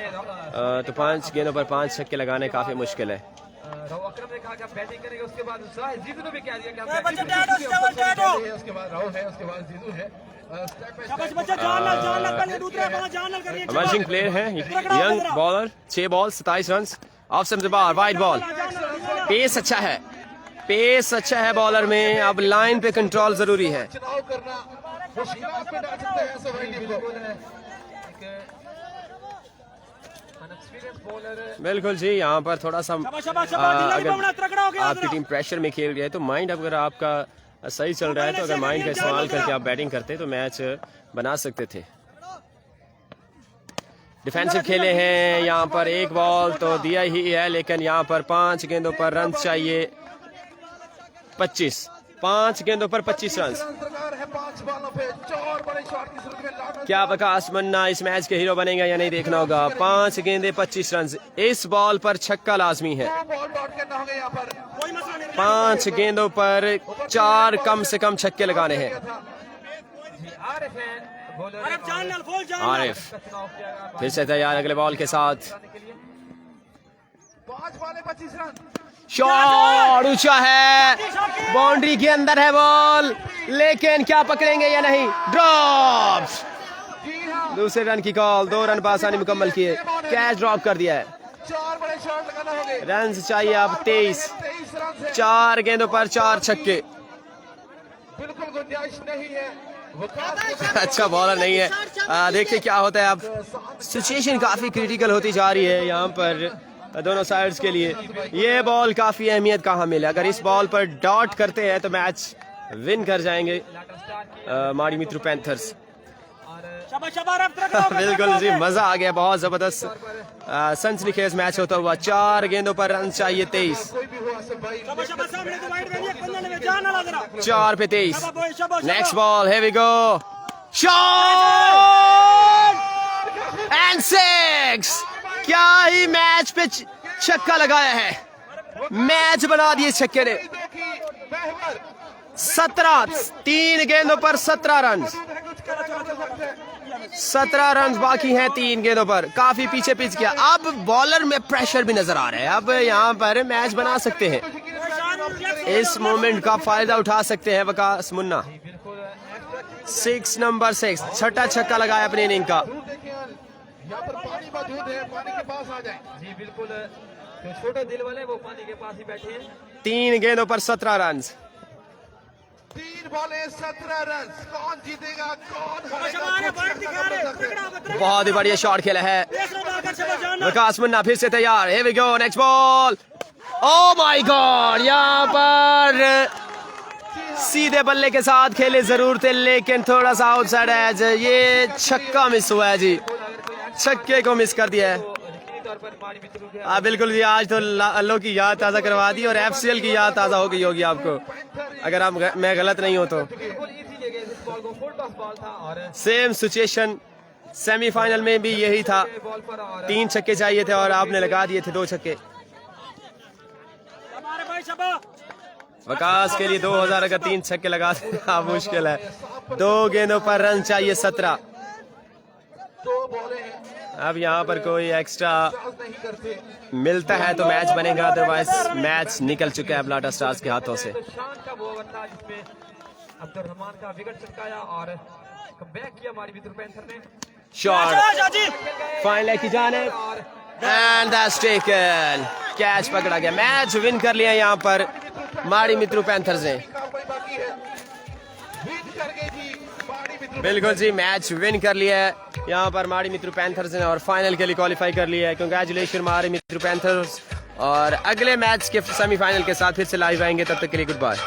तो 5 गेंदों पर 5 छक्के लगाने काफ़ी मुश्किल है। राव अकरम ने कहा कि आप बैटिंग करेंगे, उसके बाद शाहिद जीतू ने भी कह दिया कि आप उसके बाद राव है, उसके बाद जीतू है। शाबाश बच्चा, जान लग पहले दूसरा बॉल जान लग करिए। इमर्जिंग प्लेयर है, young bowler. 6 ball 27 run off stump से बाहर, वाइड बॉल। पेस अच्छा है, पेस अच्छा है बॉलर में। अब लाइन पे कंट्रोल जरूरी है। चुनाव करना मुश्किलात में डाल सकते हैं सवाई टीम को। बिल्कुल जी, यहाँ पर थोड़ा सा अगर आपकी टीम प्रेशर में खेल रही है तो माइंड अगर आपका सही चल रहा है तो अगर माइंड का इस्तेमाल करके आप बैटिंग करते तो मैच बना सकते थे। डिफेंसिव खेले हैं यहाँ पर। 1 बॉल तो दिया ही है, लेकिन यहाँ पर 5 गेंदों पर रन चाहिए 25। 5 गेंदों पर 25 रन। क्या वकास मन्ना इस मैच के हीरो बनेगा या नहीं, देखना होगा। 5 गेंदे 25 रन। इस बॉल पर छक्का लाजमी है। 5 गेंदों पर 4 कम से कम छक्के लगाने हैं। आरिफ फिर से तैयार अगले बॉल के साथ। 5 बॉल 25 रन। शॉट ऊंचा है, बाउंड्री के अंदर है बॉल, लेकिन क्या पकड़ेंगे या नहीं। ड्रॉप, दूसरे रन की कॉल। 2 रन आसानी मुकम्मल किए, कैच ड्रॉप कर दिया है। 4 बड़े शॉट लगाना होंगे। रन चाहिए अब 23। 4 गेंदों पर 4 छक्के। बिल्कुल गुंजाइश नहीं है। अच्छा बॉलर नहीं है। देखिए क्या होता है। अब सिचुएशन काफी क्रिटिकल होती जा रही है यहाँ पर दोनों साइड्स के लिए। ये बॉल काफी अहमियत का हामिल है। अगर इस बॉल पर डॉट करते हैं तो मैच विन कर जाएंगे माड़ी मित्र पैंथर्स। बिल्कुल जी, मजा आ गया, बहुत जबरदस्त सनसनीखेज मैच होता हुआ। 4 गेंदों पर रन चाहिए 23। 4 पे 23। Next ball, here we go, shot and 6। क्या ही मैच पे छक्का लगाया है, मैच बना दिए छक्के ने। 17, 3 गेंदों पर 17 रन। 17 रन बाकी हैं 3 गेंदों पर। काफी पीछे पिच गया। अब बॉलर में प्रेशर भी नजर आ रहा है। अब यहाँ पर मैच बना सकते हैं, इस मोमेंट का फायदा उठा सकते हैं वकास मुन्ना। 6 नंबर 6, छठा छक्का लगाया अपनी इनिंग का। यहाँ पर पानी मौजूद है, पानी के पास आ जाए। जी बिल्कुल, जो छोटे दिल वाले वो पानी के पास ही बैठे हैं। 3 गेंदों पर 17 रन। 3 बॉलें 17 रन। कौन जीतेगा, कौन बहुत ही बढ़िया शॉट खेला है वकास मुन्ना। फिर से तैयार, here we go, next ball. Oh my God, यहाँ पर सीधे बल्ले के साथ खेले जरूर थे, लेकिन थोड़ा सा आउटसाइड एज। ये छक्का मिस हुआ है जी, छक्के को मिस कर दिया है। यकीनी तौर पर माड़ी मित्रों के हाँ बिल्कुल जी, आज तो अल्लाह की याद ताज़ा करवा दी और FCL की याद ताज़ा हो गई होगी आपको, अगर आप मैं गलत नहीं हो तो। बिल्कुल इजी ले गए इस बॉल को, फुल टॉस बॉल था और सेम सिचुएशन सेमीफाइनल में भी यही था, बॉल पर और 3 छक्के चाहिए थे और आपने लगा दिए थे 2 छक्के। वकास के लिए 2000 अगर 3 छक्के लगा देना मुश्किल है। 2 गेंदों पर रन चाहिए 17। 2 बॉलें हैं, अब यहाँ पर कोई एक्स्ट्रा नहीं करते। मिलता है तो मैच बनेगा, अदरवाइज मैच निकल चुका है बलाटा स्टार्स के हाथों से। तो शान का वो ओवर था जिसमें अब्दुल रहमान का विकेट चटकाया और कमबैक किया हमारी मित्र पैंथर ने। शॉट फाइन लेग की जाने एंड दैट्स टेकन, कैच पकड़ा गया। मैच विन कर लिया यहाँ पर माड़ी मित्रू पैंथर्स ने। बाकी है, विन कर गई थी माड़ी मित्र। बिल्कुल जी, मैच विन कर लिया है यहाँ पर माड़ी मित्रू पैंथर्स ने और फाइनल के लिए क्वालिफाई कर लिया है। कंग्रेचुलेशन माड़ी मित्रू पैंथर्स, और अगले मैच के सेमीफाइनल के साथ फिर से लाइव आएंगे, तब तक के लिए गुड बाय।